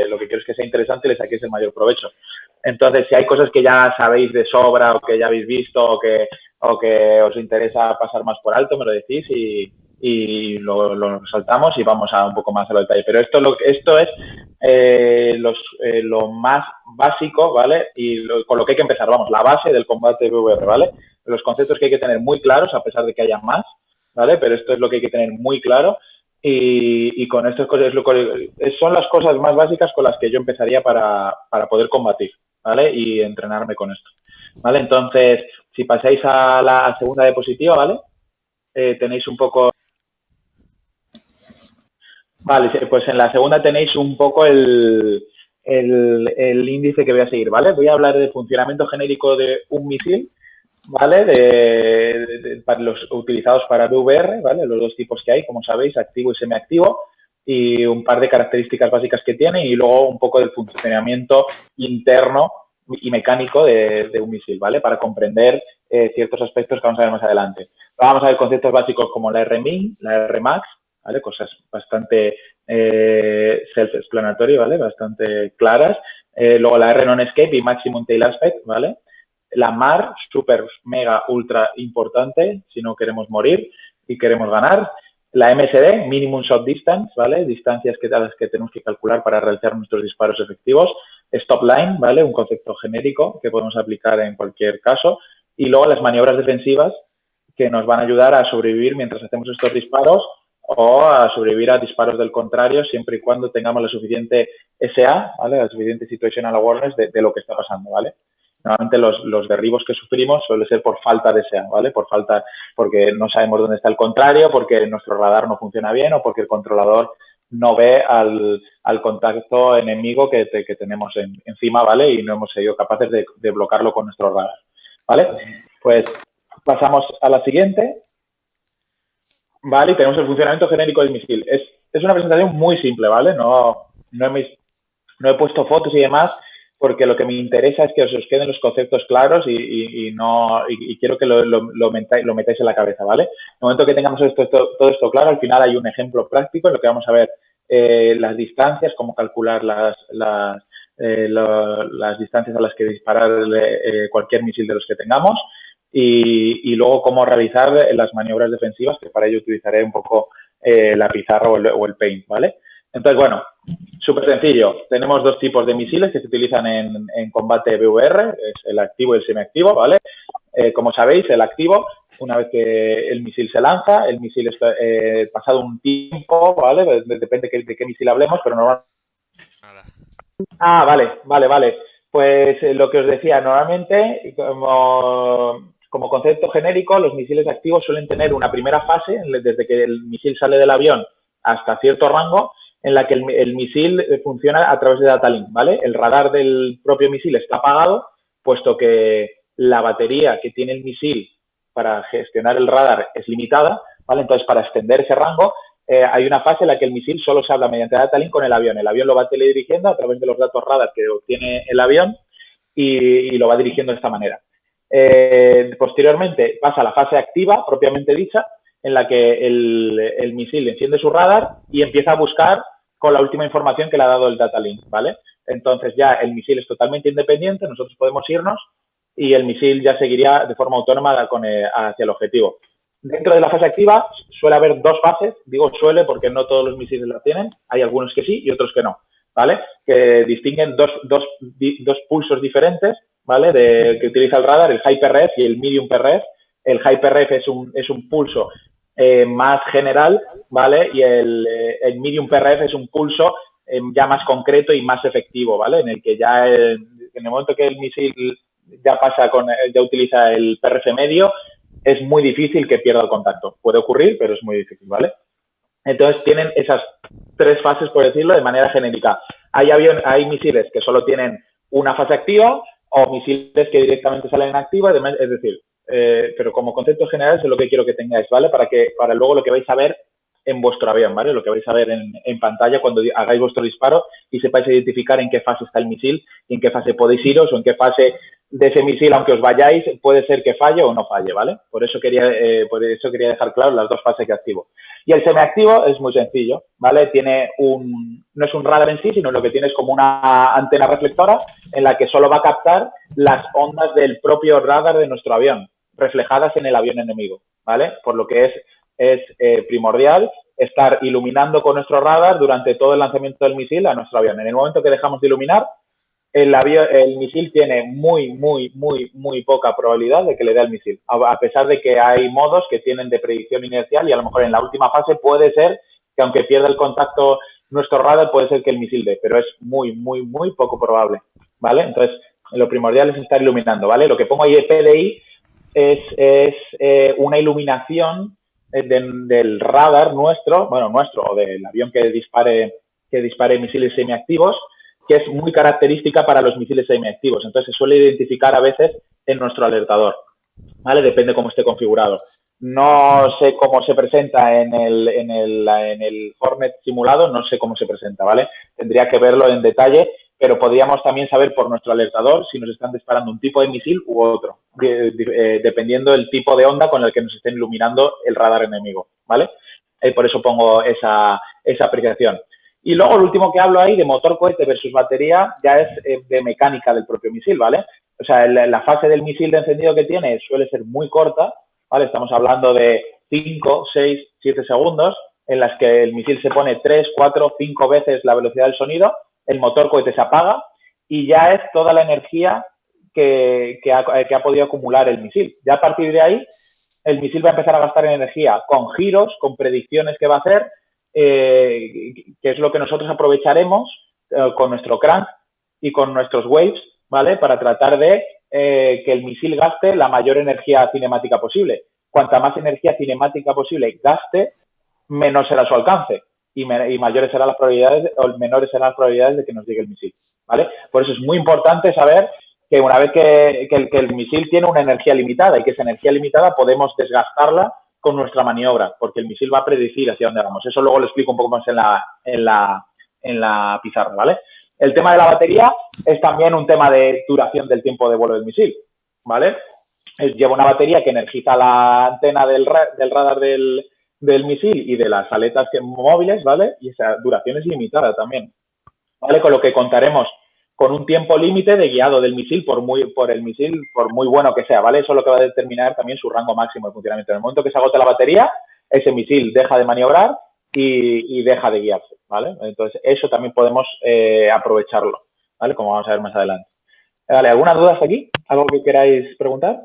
lo que quiero es que sea interesante y le saquéis el mayor provecho. Entonces, si hay cosas que ya sabéis de sobra o que ya habéis visto o que os interesa pasar más por alto, me lo decís y lo saltamos y vamos a un poco más a lo detalle. Pero esto es lo más básico, ¿vale? Y con lo que hay que empezar, vamos, la base del combate PvR, ¿vale? Los conceptos que hay que tener muy claros, a pesar de que haya más, ¿vale? Pero esto es lo que hay que tener muy claro y con estas cosas son las cosas más básicas con las que yo empezaría para poder combatir, ¿vale? Y entrenarme con esto, ¿vale? Entonces, si pasáis a la segunda diapositiva, ¿vale? Tenéis un poco... Vale, pues en la segunda tenéis un poco el índice que voy a seguir, ¿vale? Voy a hablar del funcionamiento genérico de un misil, ¿vale? Para los utilizados para VR, ¿vale? Los dos tipos que hay, como sabéis, activo y semiactivo, y un par de características básicas que tiene y luego un poco del funcionamiento interno y mecánico de un misil, ¿vale? Para comprender ciertos aspectos que vamos a ver más adelante. Vamos a ver conceptos básicos como la RMIN, la RMAX, ¿vale? Cosas bastante self-explanatory, ¿vale? Bastante claras. Luego la R non-escape y maximum tail aspect, ¿vale? La MAR, súper, mega, ultra importante si no queremos morir y queremos ganar. La MSD, Minimum Shot Distance, ¿vale? Distancias a las que tenemos que calcular para realizar nuestros disparos efectivos. Stop Line, ¿vale? Un concepto genérico que podemos aplicar en cualquier caso. Y luego las maniobras defensivas que nos van a ayudar a sobrevivir mientras hacemos estos disparos o a sobrevivir a disparos del contrario siempre y cuando tengamos la suficiente SA, ¿vale? La suficiente Situational Awareness de lo que está pasando, ¿vale? Normalmente los derribos que sufrimos suele ser por falta de SEA, ¿vale? Porque no sabemos dónde está el contrario, porque nuestro radar no funciona bien o porque el controlador no ve al contacto enemigo que tenemos encima, ¿vale? Y no hemos sido capaces de bloquearlo con nuestro radar, ¿vale? Pues pasamos a la siguiente, ¿vale? Y tenemos el funcionamiento genérico del misil. Es una presentación muy simple, ¿vale? No he puesto fotos y demás, porque lo que me interesa es que os queden los conceptos claros y quiero que lo metáis en la cabeza, ¿vale? En el momento que tengamos todo esto claro, al final hay un ejemplo práctico en lo que vamos a ver las distancias, cómo calcular las distancias a las que disparar cualquier misil de los que tengamos y luego cómo realizar las maniobras defensivas, que para ello utilizaré un poco la pizarra o el paint, ¿vale? Entonces, bueno, súper sencillo. Tenemos dos tipos de misiles que se utilizan en combate VR, es el activo y el semiactivo, ¿vale? Como sabéis, el activo, una vez que el misil se lanza, el misil está pasado un tiempo, ¿vale? Depende de qué misil hablemos, pero normalmente... Ah, vale. Pues lo que os decía, normalmente, como concepto genérico, los misiles activos suelen tener una primera fase, desde que el misil sale del avión hasta cierto rango, en la que el misil funciona a través de data link, ¿vale? El radar del propio misil está apagado, puesto que la batería que tiene el misil para gestionar el radar es limitada, ¿vale? Entonces, para extender ese rango, hay una fase en la que el misil solo se habla mediante data link con el avión. El avión lo va teledirigiendo a través de los datos radar que obtiene el avión y lo va dirigiendo de esta manera. Posteriormente pasa a la fase activa, propiamente dicha, en la que el misil enciende su radar y empieza a buscar con la última información que le ha dado el data link, ¿vale? Entonces ya el misil es totalmente independiente, nosotros podemos irnos y el misil ya seguiría de forma autónoma hacia el objetivo. Dentro de la fase activa suele haber dos fases, digo suele porque no todos los misiles la tienen, hay algunos que sí y otros que no, ¿vale? Que distinguen dos pulsos diferentes, ¿vale? Que utiliza el radar, el High PRF y el Medium PRF. El High PRF es un pulso más general, ¿vale? Y el Medium PRF es un pulso ya más concreto y más efectivo, ¿vale? En el que ya en el momento que el misil ya utiliza el PRF medio, es muy difícil que pierda el contacto. Puede ocurrir, pero es muy difícil, ¿vale? Entonces tienen esas tres fases, por decirlo, de manera genérica. Hay misiles que solo tienen una fase activa o misiles que directamente salen en activa, es decir, pero como concepto general es lo que quiero que tengáis, ¿vale? Para luego lo que vais a ver en vuestro avión, ¿vale? Lo que vais a ver en pantalla cuando hagáis vuestro disparo y sepáis identificar en qué fase está el misil y en qué fase podéis iros o en qué fase de ese misil, aunque os vayáis, puede ser que falle o no falle, ¿vale? Por eso quería dejar claro las dos fases que activo. Y el semiactivo es muy sencillo, ¿vale? No es un radar en sí, sino lo que tiene es como una antena reflectora en la que solo va a captar las ondas del propio radar de nuestro avión, reflejadas en el avión enemigo, ¿vale? Por lo que es primordial estar iluminando con nuestro radar durante todo el lanzamiento del misil a nuestro avión. En el momento que dejamos de iluminar, el misil tiene muy poca probabilidad de que le dé al misil, a pesar de que hay modos que tienen de predicción inercial y a lo mejor en la última fase puede ser que aunque pierda el contacto nuestro radar, puede ser que el misil dé, pero es muy poco probable, ¿vale? Entonces, lo primordial es estar iluminando, ¿vale? Lo que pongo ahí de PDI es una iluminación del radar nuestro, o del avión que dispare misiles semiactivos, que es muy característica para los misiles semiactivos. Entonces, se suele identificar a veces en nuestro alertador, ¿vale? Depende cómo esté configurado. No sé cómo se presenta en el Hornet simulado, no sé cómo se presenta, ¿vale? Tendría que verlo en detalle, pero podríamos también saber por nuestro alertador si nos están disparando un tipo de misil u otro, dependiendo del tipo de onda con el que nos estén iluminando el radar enemigo, ¿vale? Por eso pongo esa apreciación. Y luego el último que hablo ahí de motor cohete versus batería ya es de mecánica del propio misil, ¿vale? O sea, la fase del misil de encendido que tiene suele ser muy corta, ¿vale? Estamos hablando de 5, 6, 7 segundos en las que el misil se pone 3, 4, 5 veces la velocidad del sonido, el motor cohete se apaga y ya es toda la energía que ha podido acumular el misil. Ya a partir de ahí, el misil va a empezar a gastar energía con giros, con predicciones que va a hacer, que es lo que nosotros aprovecharemos con nuestro crank y con nuestros waves, ¿vale? Para tratar de que el misil gaste la mayor energía cinemática posible. Cuanta más energía cinemática posible gaste, menor será su alcance y mayores serán las probabilidades o menores serán las probabilidades de que nos llegue el misil, ¿vale? Por eso es muy importante saber que una vez que el misil tiene una energía limitada y que esa energía limitada podemos desgastarla con nuestra maniobra, porque el misil va a predecir hacia dónde vamos. Eso luego lo explico un poco más en la pizarra, ¿vale? El tema de la batería es también un tema de duración del tiempo de vuelo del misil, ¿vale? Lleva una batería que energiza la antena del radar del misil y de las aletas móviles, ¿vale? Y esa duración es limitada también, ¿vale? Con lo que contaremos con un tiempo límite de guiado del misil por muy bueno que sea, ¿vale? Eso es lo que va a determinar también su rango máximo de funcionamiento. En el momento que se agote la batería, ese misil deja de maniobrar y deja de guiarse, ¿vale? Entonces, eso también podemos aprovecharlo, ¿vale? Como vamos a ver más adelante. Vale, ¿alguna duda hasta aquí? ¿Algo que queráis preguntar?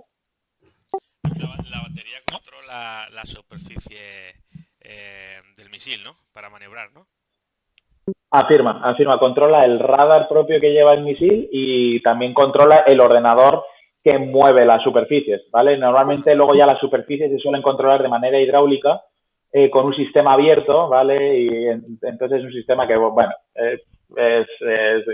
La batería controla la superficie del misil, ¿no? Para maniobrar, ¿no? Afirma, controla el radar propio que lleva el misil y también controla el ordenador que mueve las superficies, ¿vale? Normalmente luego ya las superficies se suelen controlar de manera hidráulica con un sistema abierto, ¿vale? Y entonces es un sistema que, bueno, es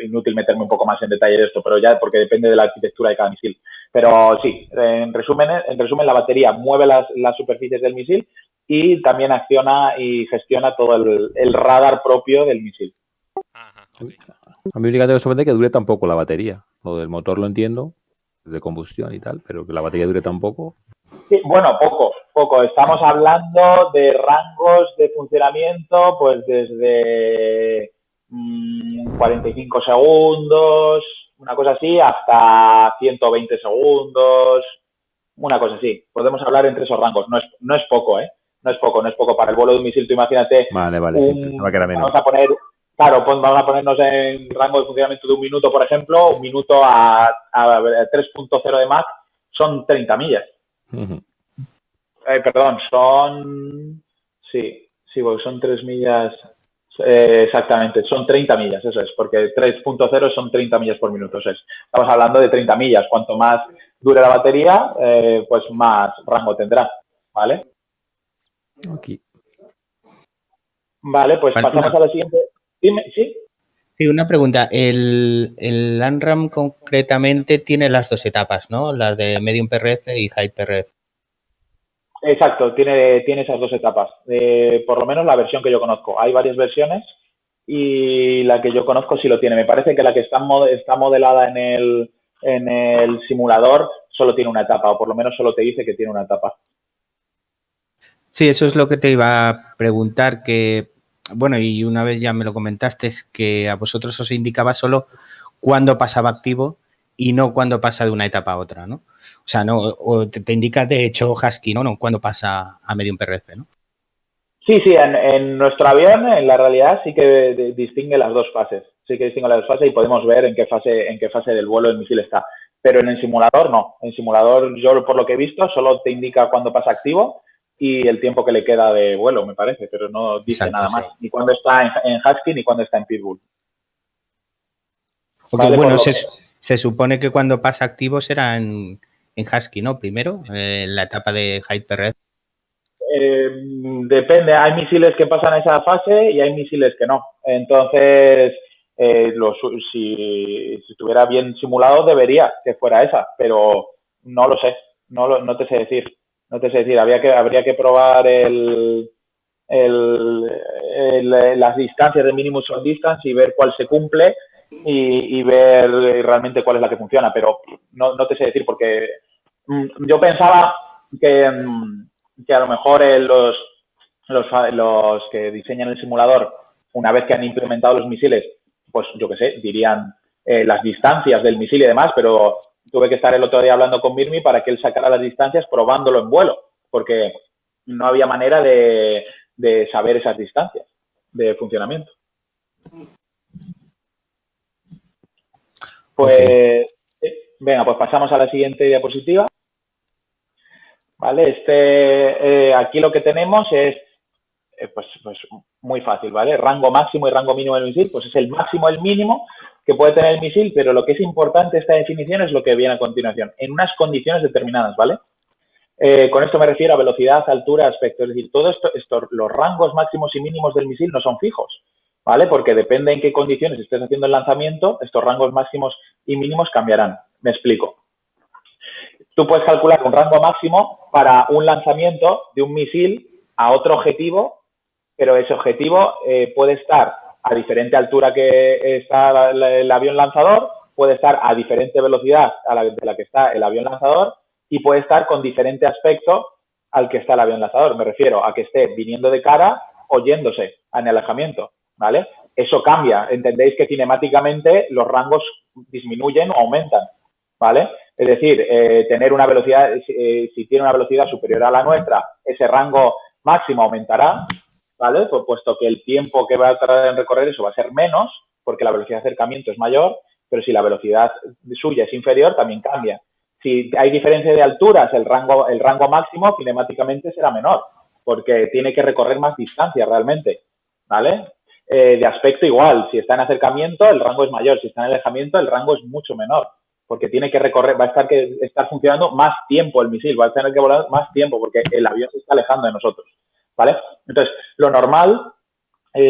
inútil meterme un poco más en detalle de esto, pero ya porque depende de la arquitectura de cada misil. Pero sí, en resumen, la batería mueve las superficies del misil y también acciona y gestiona todo el radar propio del misil. Ajá, okay. A mí únicamente me sorprende que dure tan poco la batería. Lo del motor lo entiendo, de combustión y tal, pero que la batería dure tan poco. Sí, bueno, poco. Estamos hablando de rangos de funcionamiento, pues desde 45 segundos, una cosa así, hasta 120 segundos, una cosa así. Podemos hablar entre esos rangos. No es poco, ¿eh? No es poco. Para el vuelo de un misil, tú imagínate. Vale, sí, pensaba que era menos. Vamos a ponernos en rango de funcionamiento de un minuto, por ejemplo. Un minuto a 3.0 de Mach son 30 millas. Uh-huh. Perdón, porque son 3 millas. Exactamente, son 30 millas, eso es, porque 3.0 son 30 millas por minuto. Estamos hablando de 30 millas. Cuanto más dure la batería, pues más rango tendrá, ¿vale? Okay. Vale, pues pasamos a la siguiente. Dime, ¿sí? Sí, una pregunta. El ANRAM concretamente tiene las dos etapas, ¿no? Las de Medium PRF y High PRF. Exacto, tiene esas dos etapas. Por lo menos la versión que yo conozco. Hay varias versiones y la que yo conozco sí lo tiene. Me parece que la que está modelada en el simulador solo tiene una etapa, o por lo menos solo te dice que tiene una etapa. Sí, eso es lo que te iba a preguntar, que, bueno, y una vez ya me lo comentaste, es que a vosotros os indicaba solo cuándo pasaba activo y no cuándo pasa de una etapa a otra, ¿no? O sea, no, o te indica de hecho Husky, ¿no? No, cuándo pasa a Medium PRF, ¿no? Sí, en nuestro avión, en la realidad, sí que distingue las dos fases. Sí que distingue las dos fases y podemos ver en qué fase del vuelo el misil está. Pero en el simulador no. En el simulador, yo por lo que he visto, solo te indica cuándo pasa activo y el tiempo que le queda de vuelo, me parece, pero no dice Exacto, nada sí. más. Ni cuándo está en Husky ni cuándo está en Pitbull. Porque, Vale, bueno, por lo se supone que cuando pasa activo será en Husky, ¿no? Primero, en la etapa de High PRF. Depende, hay misiles que pasan a esa fase y hay misiles que no. Entonces, si estuviera bien simulado, debería que fuera esa, pero no lo sé, no te sé decir. No te sé decir, habría que probar las distancias de minimum short distance y ver cuál se cumple y ver realmente cuál es la que funciona, pero no te sé decir porque yo pensaba que a lo mejor los que diseñan el simulador, una vez que han implementado los misiles, pues yo qué sé, dirían las distancias del misil y demás, pero tuve que estar el otro día hablando con Mirmi para que él sacara las distancias probándolo en vuelo, porque no había manera de saber esas distancias de funcionamiento. Pues, venga, pues pasamos a la siguiente diapositiva. ¿Vale? Aquí lo que tenemos es pues muy fácil, ¿vale? Rango máximo y rango mínimo del misil, pues es el máximo, el mínimo que puede tener el misil, pero lo que es importante esta definición es lo que viene a continuación, en unas condiciones determinadas, ¿vale? Con esto me refiero a velocidad, altura, aspecto, es decir, todo esto, los rangos máximos y mínimos del misil no son fijos, ¿vale? Porque depende en qué condiciones estés haciendo el lanzamiento, estos rangos máximos y mínimos cambiarán. Me explico. Tú puedes calcular un rango máximo para un lanzamiento de un misil a otro objetivo, pero ese objetivo puede estar a diferente altura que está el avión lanzador, puede estar a diferente velocidad de la que está el avión lanzador y puede estar con diferente aspecto al que está el avión lanzador. Me refiero a que esté viniendo de cara o yéndose en alejamiento, ¿vale? Eso cambia. Entendéis que cinemáticamente los rangos disminuyen o aumentan, ¿vale? Es decir, tener una velocidad, si tiene una velocidad superior a la nuestra, ese rango máximo aumentará, ¿vale? Pues puesto que el tiempo que va a tardar en recorrer eso va a ser menos, porque la velocidad de acercamiento es mayor, pero si la velocidad suya es inferior, también cambia. Si hay diferencia de alturas, el rango máximo cinemáticamente será menor, porque tiene que recorrer más distancia realmente, ¿vale? De aspecto igual, si está en acercamiento, el rango es mayor, si está en alejamiento, el rango es mucho menor, porque tiene que recorrer, va a estar funcionando más tiempo el misil, va a tener que volar más tiempo, porque el avión se está alejando de nosotros, ¿vale? Entonces, lo normal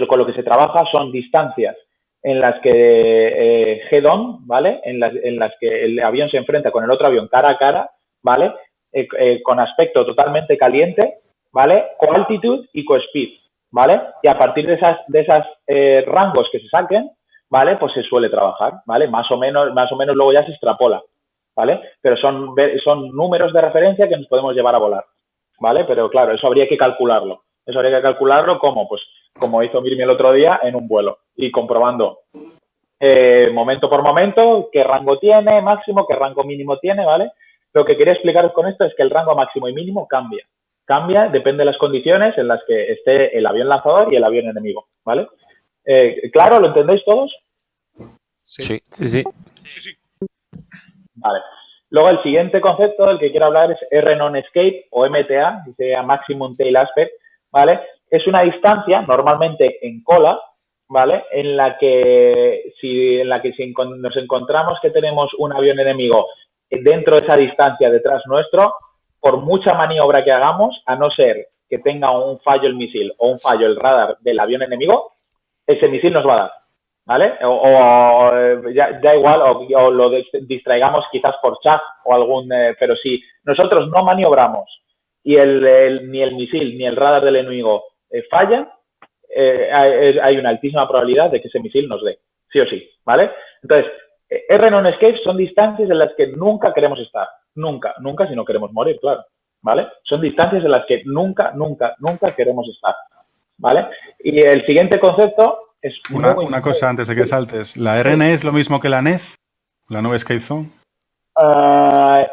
con lo que se trabaja son distancias en las que head-on, ¿vale? En las que el avión se enfrenta con el otro avión cara a cara, ¿vale? Con aspecto totalmente caliente, ¿vale? Co-altitude y co-speed, ¿vale? Y a partir de esas rangos que se saquen, ¿vale? Pues se suele trabajar, ¿vale? Más o menos luego ya se extrapola, ¿vale? Pero son números de referencia que nos podemos llevar a volar, ¿vale? Pero claro, eso habría que calcularlo. ¿Cómo? Pues como hizo Mirmi el otro día en un vuelo y comprobando momento por momento qué rango tiene máximo, qué rango mínimo tiene, ¿vale? Lo que quería explicaros con esto es que el rango máximo y mínimo cambia. Depende de las condiciones en las que esté el avión lanzador y el avión enemigo, ¿vale? ¿Claro? ¿Lo entendéis todos? Sí. Vale. Luego el siguiente concepto del que quiero hablar es R-Non Escape o MTA, que sería Maximum Tail Aspect, ¿vale? Es una distancia, normalmente en cola, ¿vale? En la que si nos encontramos que tenemos un avión enemigo dentro de esa distancia detrás nuestro, por mucha maniobra que hagamos, a no ser que tenga un fallo el misil o un fallo el radar del avión enemigo, ese misil nos va a dar, ¿vale? Ya igual, o lo distraigamos quizás por chat o pero si nosotros no maniobramos y ni el misil ni el radar del enemigo fallan, hay una altísima probabilidad de que ese misil nos dé, sí o sí, ¿vale? Entonces, R-Non Escape son distancias en las que nunca queremos estar, nunca si no queremos morir, claro. ¿vale? Son distancias en las que nunca queremos estar, ¿vale? Y el siguiente concepto es Una cosa antes de que saltes. ¿La RNE es lo mismo que la NEZ? ¿La No Escape Zone?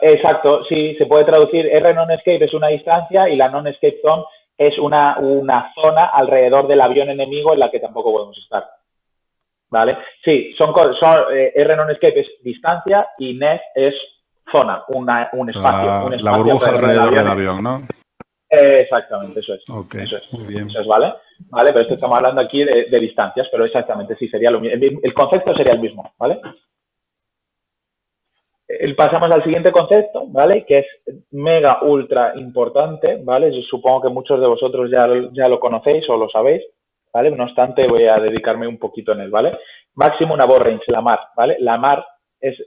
Exacto, sí, se puede traducir. R non-escape es una distancia y la non-escape zone es una zona alrededor del avión enemigo en la que tampoco podemos estar. ¿Vale? Sí, R non-escape es distancia y NEZ es zona, un espacio. La burbuja alrededor del avión, ¿no? Exactamente, eso es. Ok, eso es. muy bien. Eso es, ¿vale? Vale, pero esto estamos hablando aquí de distancias, pero exactamente sí sería lo mismo. El concepto sería el mismo, ¿vale? Pasamos al siguiente concepto, ¿vale? Que es mega ultra importante, ¿vale? Yo supongo que muchos de vosotros ya lo conocéis o lo sabéis, ¿vale? No obstante, voy a dedicarme un poquito en él, ¿vale? Maximum Abort Range, la MAR, ¿vale? La MAR es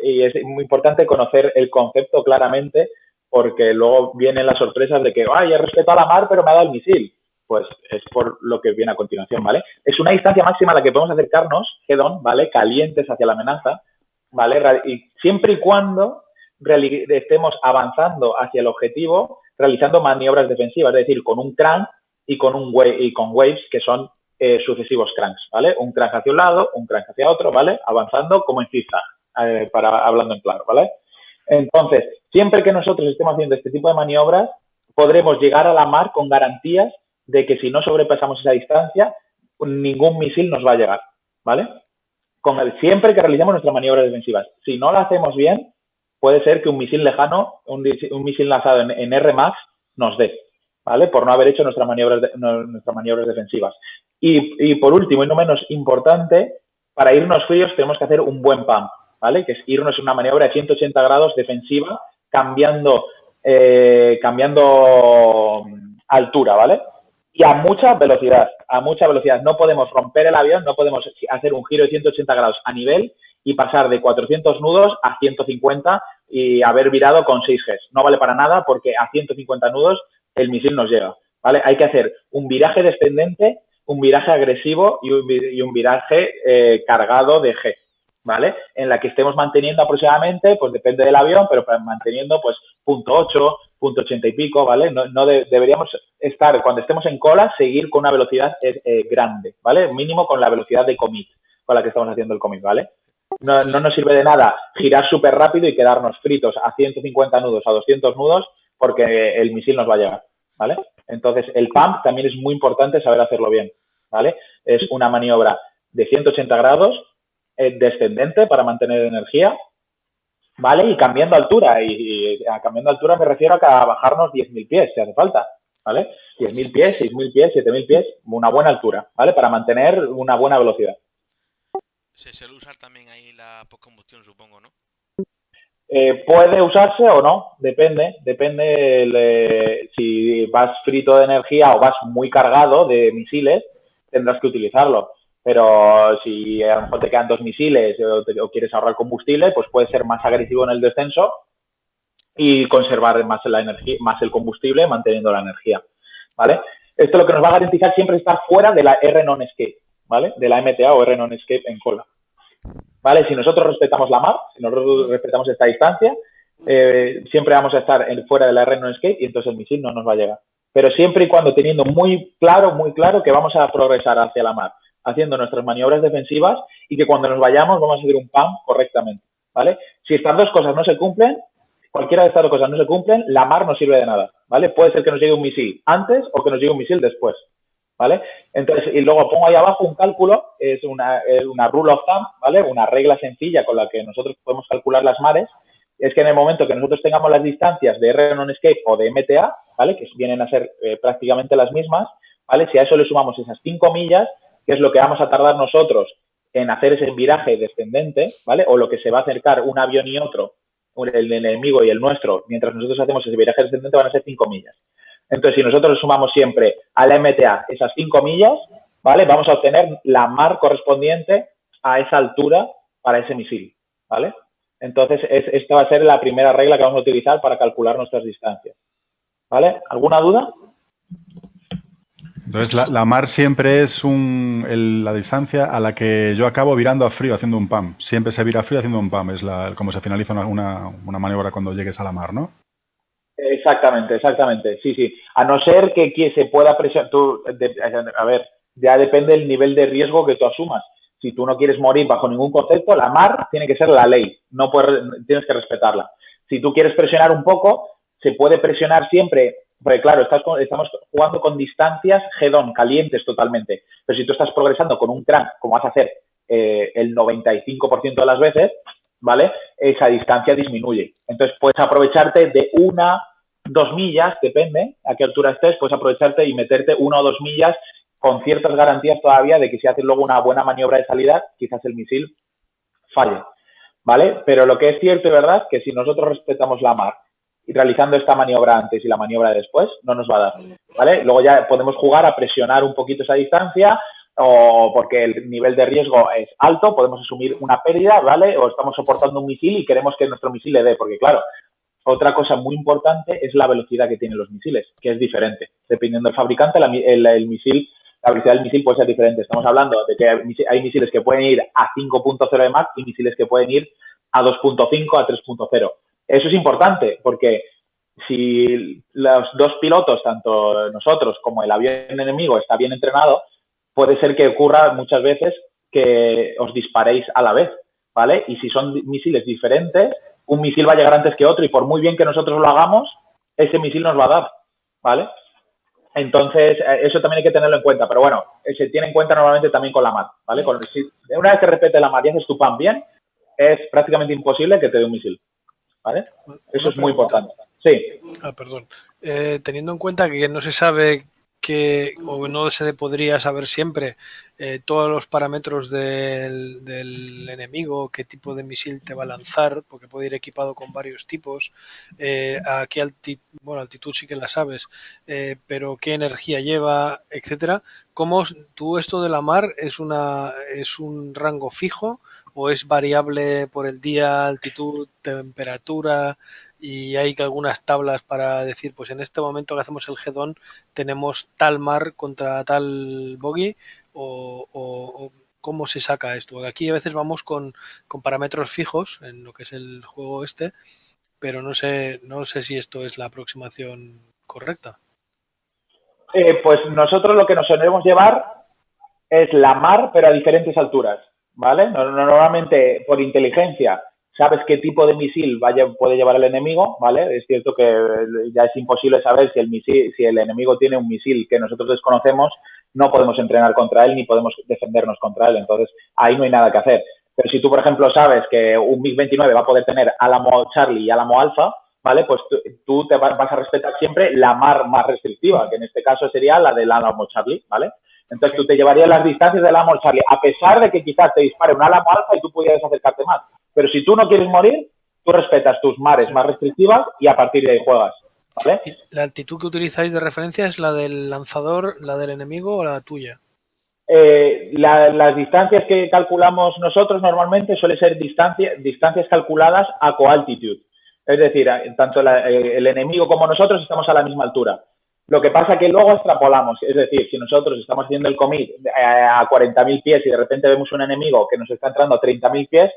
muy importante conocer el concepto claramente porque luego vienen las sorpresas de que, ya respeto a la MAR, pero me ha dado el misil. Pues es por lo que viene a continuación, ¿vale? Es una distancia máxima a la que podemos acercarnos, head-on, ¿vale? Calientes hacia la amenaza, ¿vale? Y siempre y cuando estemos avanzando hacia el objetivo, realizando maniobras defensivas, es decir, con un crank y con waves que son sucesivos cranks, ¿vale? Un crank hacia un lado, un crank hacia otro, ¿vale? Avanzando como en zigzag, hablando en claro, ¿vale? Entonces, siempre que nosotros estemos haciendo este tipo de maniobras, podremos llegar a la mar con garantías de que si no sobrepasamos esa distancia, ningún misil nos va a llegar, ¿vale? Siempre que realicemos nuestras maniobras defensivas. Si no lo hacemos bien, puede ser que un misil lejano, un misil lanzado en RMAX nos dé, ¿vale? Por no haber hecho nuestras maniobras defensivas. Y por último, y no menos importante, para irnos fríos tenemos que hacer un buen pump, ¿vale? Que es irnos en una maniobra de 180 grados defensiva, cambiando altura, ¿vale? Y a mucha velocidad. No podemos romper el avión, no podemos hacer un giro de 180 grados a nivel y pasar de 400 nudos a 150 y haber virado con 6 Gs. No vale para nada porque a 150 nudos el misil nos llega, ¿vale? Hay que hacer un viraje descendente, un viraje agresivo y un viraje cargado de G, ¿vale? En la que estemos manteniendo aproximadamente, pues depende del avión, pero manteniendo pues 0.8, 0.80 y pico, ¿vale? Deberíamos estar, cuando estemos en cola, seguir con una velocidad grande, ¿vale? Mínimo con la velocidad de commit, con la que estamos haciendo el commit, ¿vale? No nos sirve de nada girar súper rápido y quedarnos fritos a 150 nudos, a 200 nudos, porque el misil nos va a llegar, ¿vale? Entonces, el pump también es muy importante saber hacerlo bien, ¿vale? Es una maniobra de 180 grados, descendente para mantener energía, ¿vale? Y cambiando altura. Y cambiando altura me refiero a bajarnos 10.000 pies, si hace falta, ¿vale? 10.000 pies, 6.000 pies, 7.000 pies, una buena altura, ¿vale? Para mantener una buena velocidad. Se suele usar también ahí la postcombustión, supongo, ¿no? Puede usarse o no, depende si vas frito de energía o vas muy cargado de misiles, tendrás que utilizarlo. Pero si a lo mejor te quedan 2 misiles o quieres ahorrar combustible, pues puedes ser más agresivo en el descenso y conservar más la energía, más el combustible, manteniendo la energía, ¿vale? Esto lo que nos va a garantizar siempre es estar fuera de la R non-escape, ¿vale? De la MTA o R non-escape en cola, ¿vale? Si nosotros respetamos la mar, si nosotros respetamos esta distancia, siempre vamos a estar fuera de la R non-escape y entonces el misil no nos va a llegar. Pero siempre y cuando teniendo muy claro que vamos a progresar hacia la mar, haciendo nuestras maniobras defensivas y que cuando nos vayamos vamos a hacer un pump correctamente, ¿vale? Si estas dos cosas no se cumplen, cualquiera de estas dos cosas no se cumplen, la mar no sirve de nada, ¿vale? Puede ser que nos llegue un misil antes o que nos llegue un misil después, ¿vale? Entonces, y luego pongo ahí abajo un cálculo, es una rule of thumb, ¿vale? Una regla sencilla con la que nosotros podemos calcular las mares, es que en el momento que nosotros tengamos las distancias de R non-escape o de MTA, ¿vale? Que vienen a ser prácticamente las mismas, ¿vale? Si a eso le sumamos esas 5 millas, que es lo que vamos a tardar nosotros en hacer ese viraje descendente, ¿vale? O lo que se va a acercar un avión y otro, el enemigo y el nuestro, mientras nosotros hacemos ese viraje descendente van a ser 5 millas. Entonces, si nosotros sumamos siempre a la MTA esas 5 millas, ¿vale? Vamos a obtener la mar correspondiente a esa altura para ese misil, ¿vale? Entonces, esta va a ser la primera regla que vamos a utilizar para calcular nuestras distancias, ¿vale? ¿Alguna duda? Entonces, la mar siempre es la distancia a la que yo acabo virando a frío haciendo un pump. Siempre se vira a frío haciendo un pump. Es como se finaliza una maniobra cuando llegues a la mar, ¿no? Exactamente, sí. A no ser que se pueda presionar, a ver, ya depende del nivel de riesgo que tú asumas. Si tú no quieres morir bajo ningún concepto, la MAR tiene que ser la ley, no tienes que respetarla. Si tú quieres presionar un poco, se puede presionar siempre, porque claro, estamos jugando con distancias head-on, calientes totalmente. Pero si tú estás progresando con un crank, como vas a hacer el 95% de las veces, ¿vale? Esa distancia disminuye. Entonces puedes aprovecharte de 1-2 millas, depende a qué altura estés, puedes aprovecharte y meterte 1 o 2 millas con ciertas garantías todavía de que si haces luego una buena maniobra de salida, quizás el misil falle, ¿vale? Pero lo que es cierto y verdad es que si nosotros respetamos la MAR y realizando esta maniobra antes y la maniobra después, no nos va a dar, ¿vale? Luego ya podemos jugar a presionar un poquito esa distancia o porque el nivel de riesgo es alto, podemos asumir una pérdida, ¿vale? O estamos soportando un misil y queremos que nuestro misil le dé, porque claro, otra cosa muy importante es la velocidad que tienen los misiles, que es diferente. Dependiendo del fabricante, el misil, la velocidad del misil puede ser diferente. Estamos hablando de que hay misiles que pueden ir a 5.0 de Mach y misiles que pueden ir a 2.5, a 3.0. Eso es importante porque si los dos pilotos, tanto nosotros como el avión enemigo, está bien entrenado, puede ser que ocurra muchas veces que os disparéis a la vez, ¿vale? Y si son misiles diferentes, un misil va a llegar antes que otro y por muy bien que nosotros lo hagamos, ese misil nos va a dar, ¿vale? Entonces, eso también hay que tenerlo en cuenta. Pero bueno, se tiene en cuenta normalmente también con la MAR, ¿vale? Una vez que respete la MAR y haces tu PAM bien, es prácticamente imposible que te dé un misil, ¿vale? Eso es muy importante. Sí. Perdón. Teniendo en cuenta que no se sabe o no se podría saber siempre todos los parámetros del enemigo, qué tipo de misil te va a lanzar, porque puede ir equipado con varios tipos, a qué altitud sí que la sabes, pero qué energía lleva, etcétera. ¿Cómo tú esto de la MAR es un rango fijo o es variable por el día, altitud, temperatura? Y hay algunas tablas para decir, pues en este momento que hacemos el head-on tenemos tal MAR contra tal bogey o cómo se saca esto. Aquí a veces vamos con parámetros fijos en lo que es el juego pero no sé si esto es la aproximación correcta. Pues nosotros lo que nos solemos llevar es la MAR, pero a diferentes alturas, ¿vale? Normalmente por inteligencia sabes qué tipo de misil puede llevar el enemigo, ¿vale? Es cierto que ya es imposible saber si el enemigo tiene un misil que nosotros desconocemos, no podemos entrenar contra él ni podemos defendernos contra él, entonces ahí no hay nada que hacer. Pero si tú, por ejemplo, sabes que un MiG-29 va a poder tener Álamo Charlie y Álamo Alfa, ¿vale? Pues tú te vas a respetar siempre la MAR más restrictiva, que en este caso sería la del Álamo Charlie, ¿vale? Entonces tú te llevarías las distancias del Álamo Charlie, a pesar de que quizás te dispare un Álamo Alfa y tú pudieras acercarte más. Pero si tú no quieres morir, tú respetas tus mares más restrictivas y a partir de ahí juegas, ¿vale? ¿La altitud que utilizáis de referencia es la del lanzador, la del enemigo o la tuya? Las distancias que calculamos nosotros normalmente suelen ser distancias calculadas a coaltitude. Es decir, tanto el enemigo como nosotros estamos a la misma altura. Lo que pasa es que luego extrapolamos. Es decir, si nosotros estamos haciendo el commit a 40.000 pies y de repente vemos un enemigo que nos está entrando a 30.000 pies,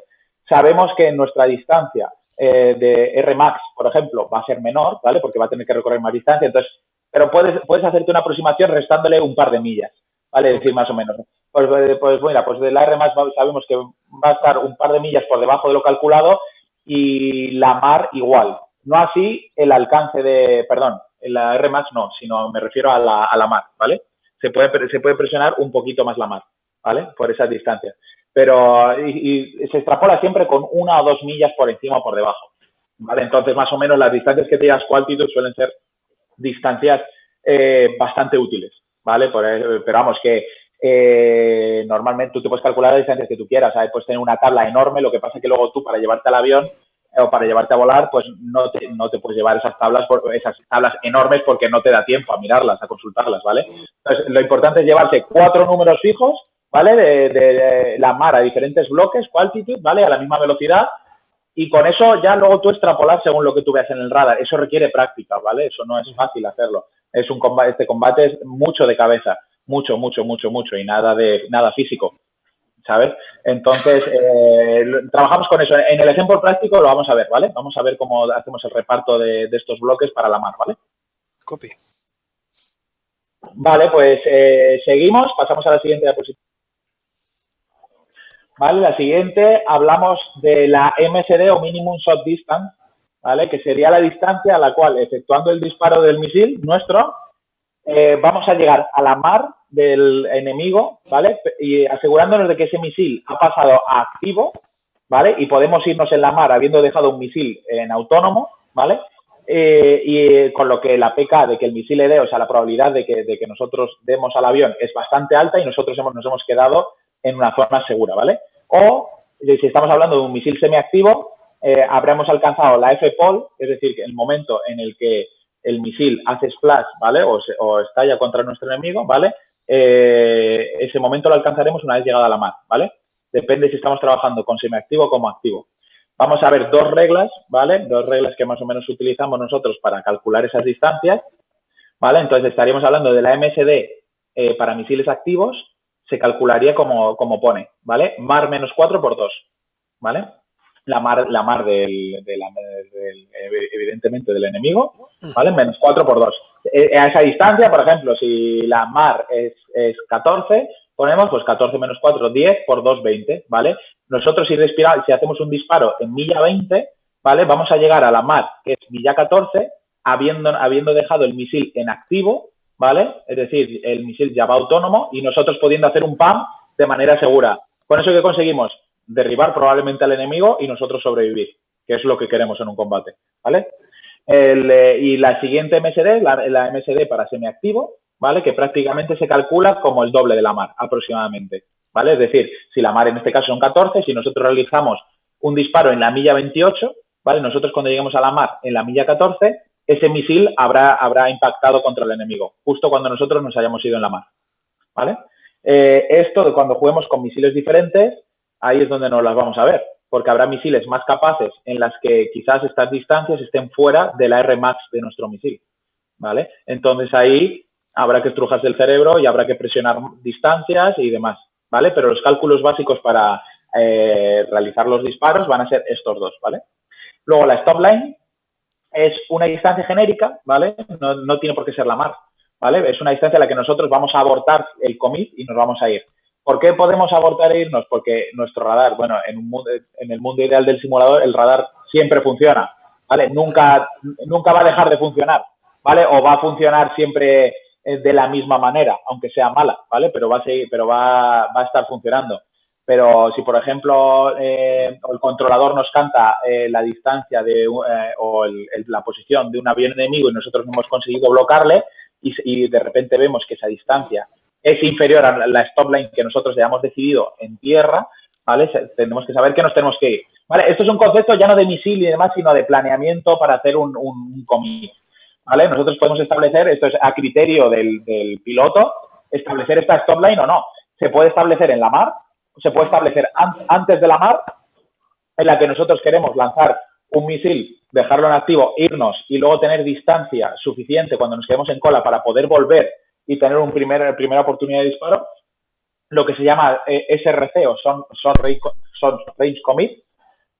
sabemos que nuestra distancia de Rmax, por ejemplo, va a ser menor, ¿vale? Porque va a tener que recorrer más distancia. Entonces, pero puedes hacerte una aproximación restándole un par de millas, ¿vale? Es decir, más o menos. Pues mira, pues de la Rmax sabemos que va a estar un par de millas por debajo de lo calculado y la MAR igual. No así el alcance la Rmax no, sino me refiero a la MAR, ¿vale? Se puede presionar un poquito más la MAR, ¿vale? Por esas distancias. Pero y se extrapola siempre con 1 o 2 millas por encima o por debajo, ¿vale? Entonces, más o menos, las distancias que te llevas con altitud suelen ser distancias bastante útiles, ¿vale? Pero vamos, que normalmente tú te puedes calcular las distancias que tú quieras, ¿sabes? Puedes tener una tabla enorme, lo que pasa es que luego tú para llevarte al avión o para llevarte a volar, pues no te puedes llevar esas tablas enormes porque no te da tiempo a mirarlas, a consultarlas, ¿vale? Entonces, lo importante es llevarse 4 números fijos, ¿vale? De la MAR a diferentes bloques, altitude, ¿vale? A la misma velocidad y con eso ya luego tú extrapolar según lo que tú veas en el radar. Eso requiere práctica, ¿vale? Eso no es fácil hacerlo. Este combate es mucho de cabeza, mucho y nada físico. ¿sabes? Entonces, trabajamos con eso. En el ejemplo práctico lo vamos a ver, ¿vale? Vamos a ver cómo hacemos el reparto de estos bloques para la mar, ¿vale? Copy. Vale, pues seguimos, pasamos a la siguiente diapositiva. Vale, la siguiente, hablamos de la MSD o Minimum Shot Distance, ¿vale? Que sería la distancia a la cual, efectuando el disparo del misil nuestro, vamos a llegar a la mar del enemigo, ¿vale? Y asegurándonos de que ese misil ha pasado a activo, ¿vale? Y podemos irnos en la mar habiendo dejado un misil en autónomo, ¿vale? Y con lo que la PK de que el misil le dé, o sea, la probabilidad de que nosotros demos al avión es bastante alta y nosotros nos hemos quedado en una zona segura, ¿vale? O, si estamos hablando de un misil semiactivo, habremos alcanzado la FPOL, es decir, el momento en el que el misil hace splash, ¿vale? O estalla contra nuestro enemigo, ¿vale? Ese momento lo alcanzaremos una vez llegada a la mar, ¿vale? Depende si estamos trabajando con semiactivo o como activo. Vamos a ver dos reglas, ¿vale? Dos reglas que más o menos utilizamos nosotros para calcular esas distancias, ¿vale? Entonces estaríamos hablando de la MSD para misiles activos, se calcularía como pone, ¿vale? Mar menos 4 por 2, ¿vale? La mar evidentemente del enemigo, ¿vale? Menos 4 por 2. A esa distancia, por ejemplo, si la mar es 14, ponemos pues 14 menos 4, 10 por 2, 20, ¿vale? Nosotros si hacemos un disparo en milla 20, ¿vale? Vamos a llegar a la mar, que es milla 14, habiendo dejado el misil en activo, ¿vale? Es decir, el misil ya va autónomo y nosotros pudiendo hacer un PAM de manera segura. ¿Con eso qué conseguimos? Derribar probablemente al enemigo y nosotros sobrevivir, que es lo que queremos en un combate, ¿vale? Y la siguiente MSD, la MSD para semiactivo, ¿vale? Que prácticamente se calcula como el doble de la mar, aproximadamente, ¿vale? Es decir, si la mar en este caso son 14, si nosotros realizamos un disparo en la milla 28, ¿vale? Nosotros cuando lleguemos a la mar en la milla 14, ese misil habrá impactado contra el enemigo, justo cuando nosotros nos hayamos ido en la mar, ¿vale? Esto de cuando juguemos con misiles diferentes, ahí es donde nos las vamos a ver, porque habrá misiles más capaces en las que quizás estas distancias estén fuera de la Rmax de nuestro misil, ¿vale? Entonces ahí habrá que estrujarse el cerebro y habrá que presionar distancias y demás, ¿vale? Pero los cálculos básicos para realizar los disparos van a ser estos dos, ¿vale? Luego la stop line es una distancia genérica, ¿vale? No tiene por qué ser la mar, ¿vale? Es una distancia a la que nosotros vamos a abortar el commit y nos vamos a ir. ¿Por qué podemos abortar e irnos? Porque nuestro radar, bueno, en el mundo ideal del simulador, el radar siempre funciona, ¿vale? Nunca va a dejar de funcionar, ¿vale? O va a funcionar siempre de la misma manera, aunque sea mala, ¿vale? Pero va a estar funcionando. Pero si, por ejemplo, el controlador nos canta la distancia o la posición de un avión enemigo y nosotros no hemos conseguido bloquearle y de repente vemos que esa distancia es inferior a la stop line que nosotros ya hemos decidido en tierra, ¿vale? Tenemos que saber que nos tenemos que ir, ¿vale? Esto es un concepto ya no de misil y demás, sino de planeamiento para hacer un commit, ¿vale? Nosotros podemos establecer, esto es a criterio del piloto, establecer esta stop line o no. Se puede establecer en la mar, se puede establecer antes de la mar, en la que nosotros queremos lanzar un misil, dejarlo en activo, irnos y luego tener distancia suficiente cuando nos quedemos en cola para poder volver y tener primera oportunidad de disparo, lo que se llama SRC o Short Range Commit,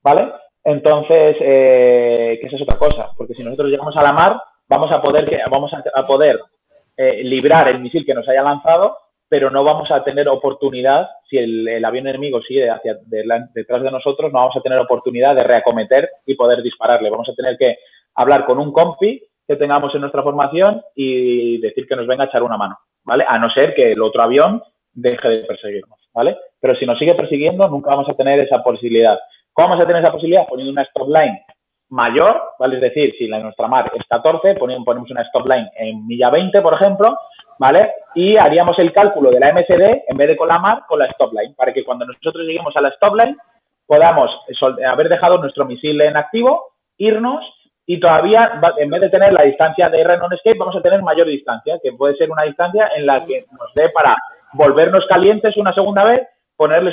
¿vale? Entonces, que esa es otra cosa, porque si nosotros llegamos a la mar, vamos a poder librar el misil que nos haya lanzado, pero no vamos a tener oportunidad, si el avión enemigo sigue detrás de nosotros, no vamos a tener oportunidad de reacometer y poder dispararle. Vamos a tener que hablar con un compi que tengamos en nuestra formación y decir que nos venga a echar una mano, ¿vale? A no ser que el otro avión deje de perseguirnos, ¿vale? Pero si nos sigue persiguiendo, nunca vamos a tener esa posibilidad. ¿Cómo vamos a tener esa posibilidad? Poniendo una stop line mayor, ¿vale? Es decir, si nuestra mar es 14, ponemos una stop line en milla 20, por ejemplo, ¿vale? Y haríamos el cálculo de la MSD, en vez de con la mar, con la stop line, para que cuando nosotros lleguemos a la stop line, podamos haber dejado nuestro misil en activo, irnos y todavía, en vez de tener la distancia de Run Escape, vamos a tener mayor distancia, que puede ser una distancia en la que nos dé para volvernos calientes una segunda vez, ponerle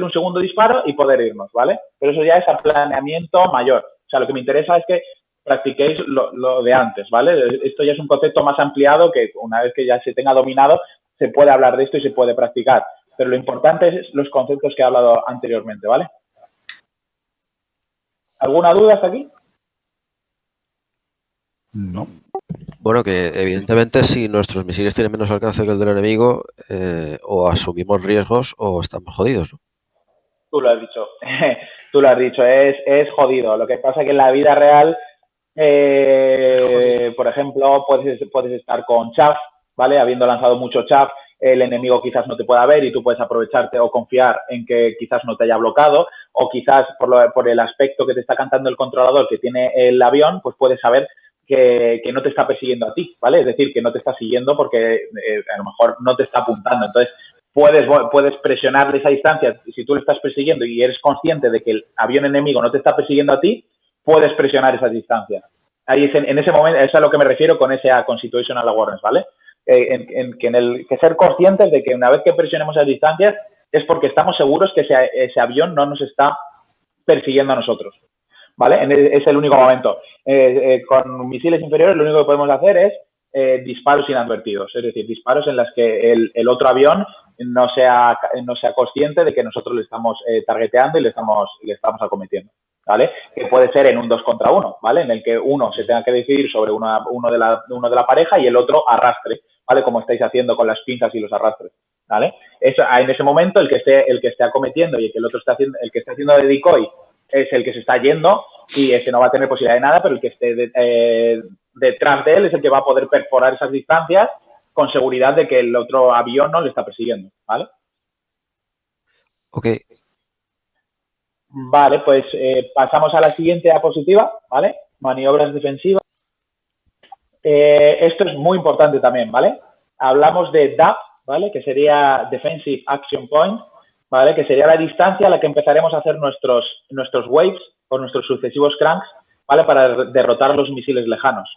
un segundo disparo y poder irnos, ¿vale? Pero eso ya es a planeamiento mayor. O sea, lo que me interesa es que practiquéis lo de antes, ¿vale? Esto ya es un concepto más ampliado que una vez que ya se tenga dominado, se puede hablar de esto y se puede practicar. Pero lo importante es los conceptos que he hablado anteriormente, ¿vale? ¿Alguna duda hasta aquí? No. Bueno, que evidentemente si nuestros misiles tienen menos alcance que el del enemigo, o asumimos riesgos o estamos jodidos, ¿no? Tú lo has dicho. Tú lo has dicho. Es jodido. Lo que pasa es que en la vida real, por ejemplo, puedes estar con chaff, ¿vale? Habiendo lanzado mucho chaff, el enemigo quizás no te pueda ver y tú puedes aprovecharte o confiar en que quizás no te haya bloqueado, o quizás por el aspecto que te está cantando el controlador que tiene el avión, pues puedes saber que no te está persiguiendo a ti, ¿vale? Es decir, que no te está siguiendo porque a lo mejor no te está apuntando. Entonces, puedes presionarle esa distancia. Si tú le estás persiguiendo y eres consciente de que el avión enemigo no te está persiguiendo a ti, puedes presionar esa distancia. Ahí en ese momento, eso es a lo que me refiero con situational awareness, ¿vale? Que ser conscientes de que una vez que presionemos esas distancias es porque estamos seguros que ese avión no nos está persiguiendo a nosotros, ¿vale? Es el único momento. Con misiles inferiores lo único que podemos hacer es disparos inadvertidos, es decir, disparos en los que el otro avión no sea consciente de que nosotros le estamos targeteando y le estamos acometiendo, ¿vale? Que puede ser en un 2 contra 1, ¿vale? En el que uno se tenga que decidir sobre uno de la pareja y el otro arrastre, ¿vale? Como estáis haciendo con las pinzas y los arrastres, ¿vale? En ese momento el que esté acometiendo y el que esté haciendo de decoy es el que se está yendo y ese no va a tener posibilidad de nada, pero el que esté detrás de él es el que va a poder perforar esas distancias con seguridad de que el otro avión no le está persiguiendo, ¿vale? Ok. Vale, pues pasamos a la siguiente diapositiva, ¿vale? Maniobras defensivas. Esto es muy importante también, ¿vale? Hablamos de DAP, ¿vale? Que sería Defensive Action Point, ¿vale? Que sería la distancia a la que empezaremos a hacer nuestros waves o nuestros sucesivos cranks, ¿vale? Para derrotar los misiles lejanos,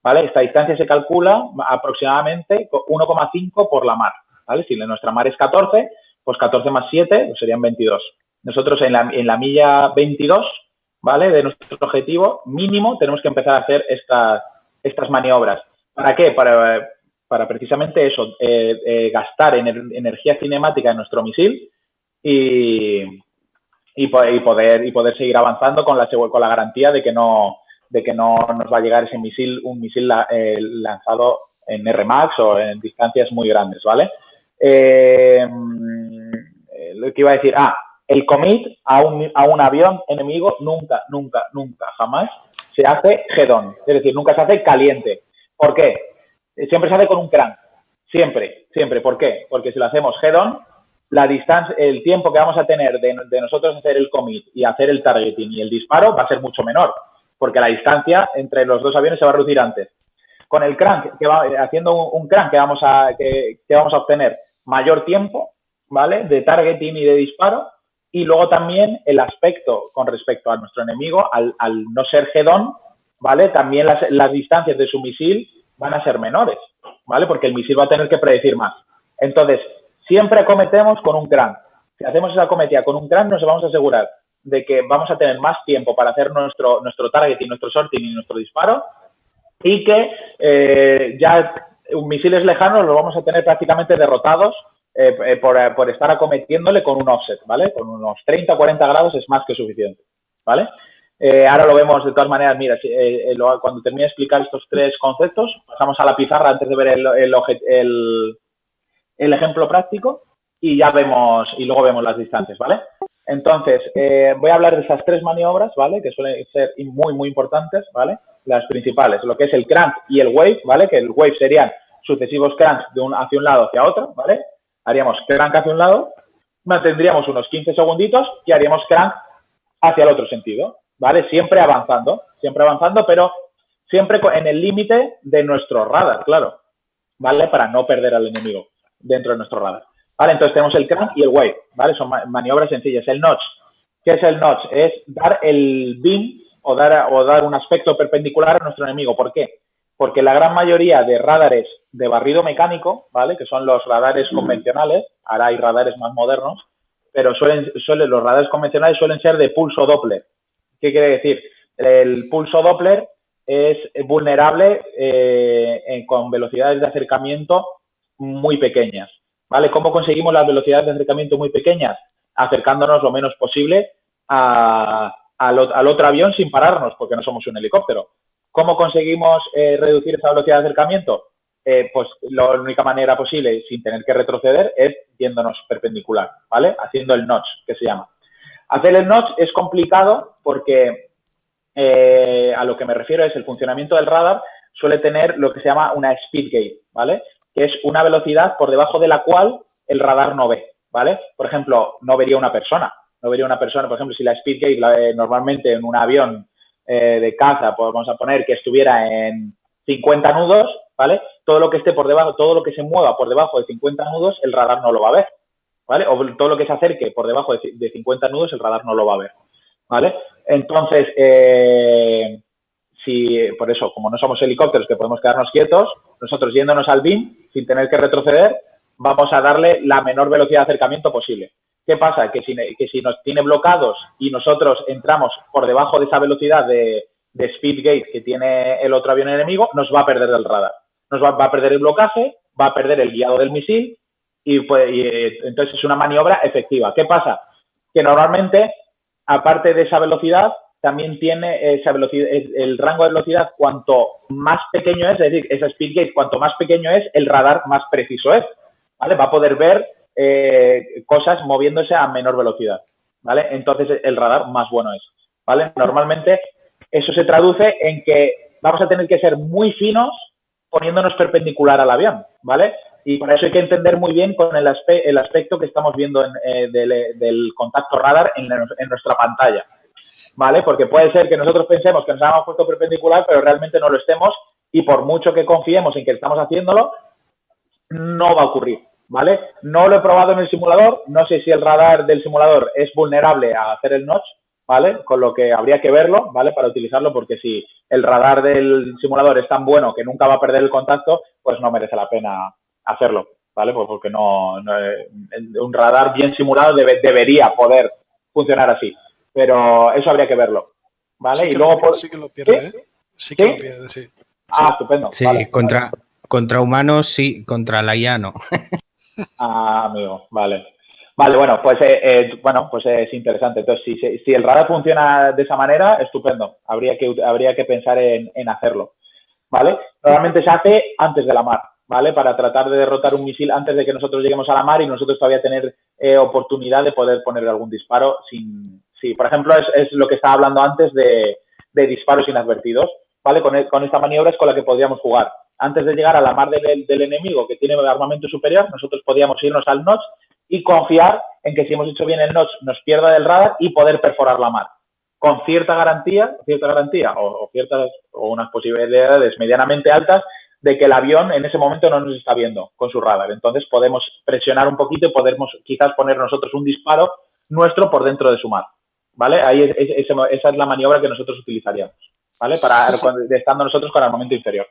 ¿vale? Esta distancia se calcula aproximadamente 1,5 por la mar, ¿vale? Si nuestra mar es 14, pues 14 más 7 pues serían 22. Nosotros en la milla 22, ¿vale? De nuestro objetivo mínimo tenemos que empezar a hacer estas maniobras. ¿Para qué? Para precisamente eso, gastar energía cinemática en nuestro misil y poder seguir avanzando con la garantía de que no nos va a llegar un misil lanzado en RMAX o en distancias muy grandes, ¿vale? Lo que iba a decir, el commit a un avión enemigo nunca, jamás se hace head-on, es decir, nunca se hace caliente. ¿Por qué? Siempre se hace con un crank, siempre. ¿Por qué? Porque si lo hacemos head-on, la distancia, el tiempo que vamos a tener de nosotros hacer el commit y hacer el targeting y el disparo va a ser mucho menor, porque la distancia entre los dos aviones se va a reducir antes. Con el crank, haciendo un crank que vamos a obtener mayor tiempo, ¿vale? De targeting y de disparo, y luego también el aspecto con respecto a nuestro enemigo, al no ser head-on, ¿vale? También las distancias de su misil van a ser menores, ¿vale? Porque el misil va a tener que predecir más. Entonces, siempre acometemos con un crank. Si hacemos esa acometida con un crank, nos vamos a asegurar de que vamos a tener más tiempo para hacer nuestro targeting, nuestro sorting y nuestro disparo, y que ya misiles lejanos los vamos a tener prácticamente derrotados por estar acometiéndole con un offset, ¿vale? Con unos 30 o 40 grados es más que suficiente, ¿vale? Ahora lo vemos de todas maneras. Mira, cuando termine de explicar estos tres conceptos, pasamos a la pizarra antes de ver el ejemplo práctico y ya vemos, y luego vemos las distancias, ¿vale? Entonces, voy a hablar de esas tres maniobras, ¿vale? Que suelen ser muy importantes, ¿vale? Las principales, lo que es el crank y el wave, ¿vale? Que el wave serían sucesivos cranks hacia un lado hacia otro, ¿vale? Haríamos crank hacia un lado, mantendríamos unos 15 segunditos y haríamos crank hacia el otro sentido, ¿vale? Siempre avanzando, pero siempre en el límite de nuestro radar, claro, ¿vale? Para no perder al enemigo dentro de nuestro radar, ¿vale? Entonces tenemos el crank y el wave, ¿vale? Son maniobras sencillas. El notch, ¿qué es el notch? Es dar el beam o dar un aspecto perpendicular a nuestro enemigo. ¿Por qué? Porque la gran mayoría de radares de barrido mecánico, ¿vale? Que son los radares convencionales, ahora hay radares más modernos, pero los radares convencionales suelen ser de pulso Doppler. ¿Qué quiere decir? El pulso Doppler es vulnerable con velocidades de acercamiento muy pequeñas, ¿vale? ¿Cómo conseguimos las velocidades de acercamiento muy pequeñas? Acercándonos lo menos posible al otro avión sin pararnos, porque no somos un helicóptero. ¿Cómo conseguimos reducir esa velocidad de acercamiento? Pues la única manera posible, sin tener que retroceder, es yéndonos perpendicular, ¿vale? Haciendo el notch, que se llama. Hacer el notch es complicado porque a lo que me refiero es el funcionamiento del radar suele tener lo que se llama una speed gate, ¿vale? Que es una velocidad por debajo de la cual el radar no ve, ¿vale? Por ejemplo, no vería una persona. No vería una persona, por ejemplo, si la speed gate normalmente en un avión de caza, pues vamos a poner que estuviera en 50 nudos, ¿vale? Todo lo que esté por debajo, todo lo que se mueva por debajo de 50 nudos, el radar no lo va a ver, ¿vale? O todo lo que se acerque por debajo de 50 nudos, el radar no lo va a ver, ¿vale? Entonces, por eso, como no somos helicópteros que podemos quedarnos quietos, nosotros yéndonos al BIM, sin tener que retroceder, vamos a darle la menor velocidad de acercamiento posible. ¿Qué pasa? Que si nos tiene blocados y nosotros entramos por debajo de esa velocidad de speed gate que tiene el otro avión enemigo, nos va a perder del radar. Nos va a perder el blocaje, va a perder el guiado del misil y entonces es una maniobra efectiva. ¿Qué pasa? Que normalmente, aparte de esa velocidad, también tiene esa velocidad, el rango de velocidad cuanto más pequeño es decir, esa speed gate cuanto más pequeño es, el radar más preciso es, ¿vale? Va a poder ver cosas moviéndose a menor velocidad, ¿vale? Entonces el radar más bueno es, ¿vale? Normalmente eso se traduce en que vamos a tener que ser muy finos poniéndonos perpendicular al avión, ¿vale? Y para eso hay que entender muy bien con el aspecto que estamos viendo del contacto radar en nuestra pantalla, ¿vale? Porque puede ser que nosotros pensemos que nos hayamos puesto perpendicular, pero realmente no lo estemos y por mucho que confiemos en que estamos haciéndolo, no va a ocurrir, ¿vale? No lo he probado en el simulador, no sé si el radar del simulador es vulnerable a hacer el notch, ¿vale? Con lo que habría que verlo, ¿vale? Para utilizarlo, porque si el radar del simulador es tan bueno que nunca va a perder el contacto, pues no merece la pena hacerlo, ¿vale? Pues porque un radar bien simulado debería poder funcionar así, pero eso habría que verlo, ¿vale? Sí, y luego sí que lo pierde, ¿eh? Sí que lo pierde, sí. Ah, estupendo. Sí, vale. contra humanos sí, contra la IA no. Ah, amigo, vale. Vale, bueno, pues es interesante. Entonces, si el radar funciona de esa manera, estupendo. Habría que pensar en hacerlo, ¿vale? Normalmente se hace antes de la mar, ¿vale? Para tratar de derrotar un misil antes de que nosotros lleguemos a la mar y nosotros todavía tener oportunidad de poder ponerle algún disparo por ejemplo, es lo que estaba hablando antes de disparos inadvertidos, ¿vale? Con esta maniobra es con la que podríamos jugar. Antes de llegar a la mar del enemigo que tiene armamento superior, nosotros podíamos irnos al notch y confiar en que si hemos hecho bien el notch nos pierda del radar y poder perforar la mar. Con cierta garantía o unas posibilidades medianamente altas de que el avión en ese momento no nos está viendo con su radar. Entonces podemos presionar un poquito y podemos quizás poner nosotros un disparo nuestro por dentro de su mar, ¿vale? Ahí esa es la maniobra que nosotros utilizaríamos, ¿vale? Estando nosotros con armamento inferior.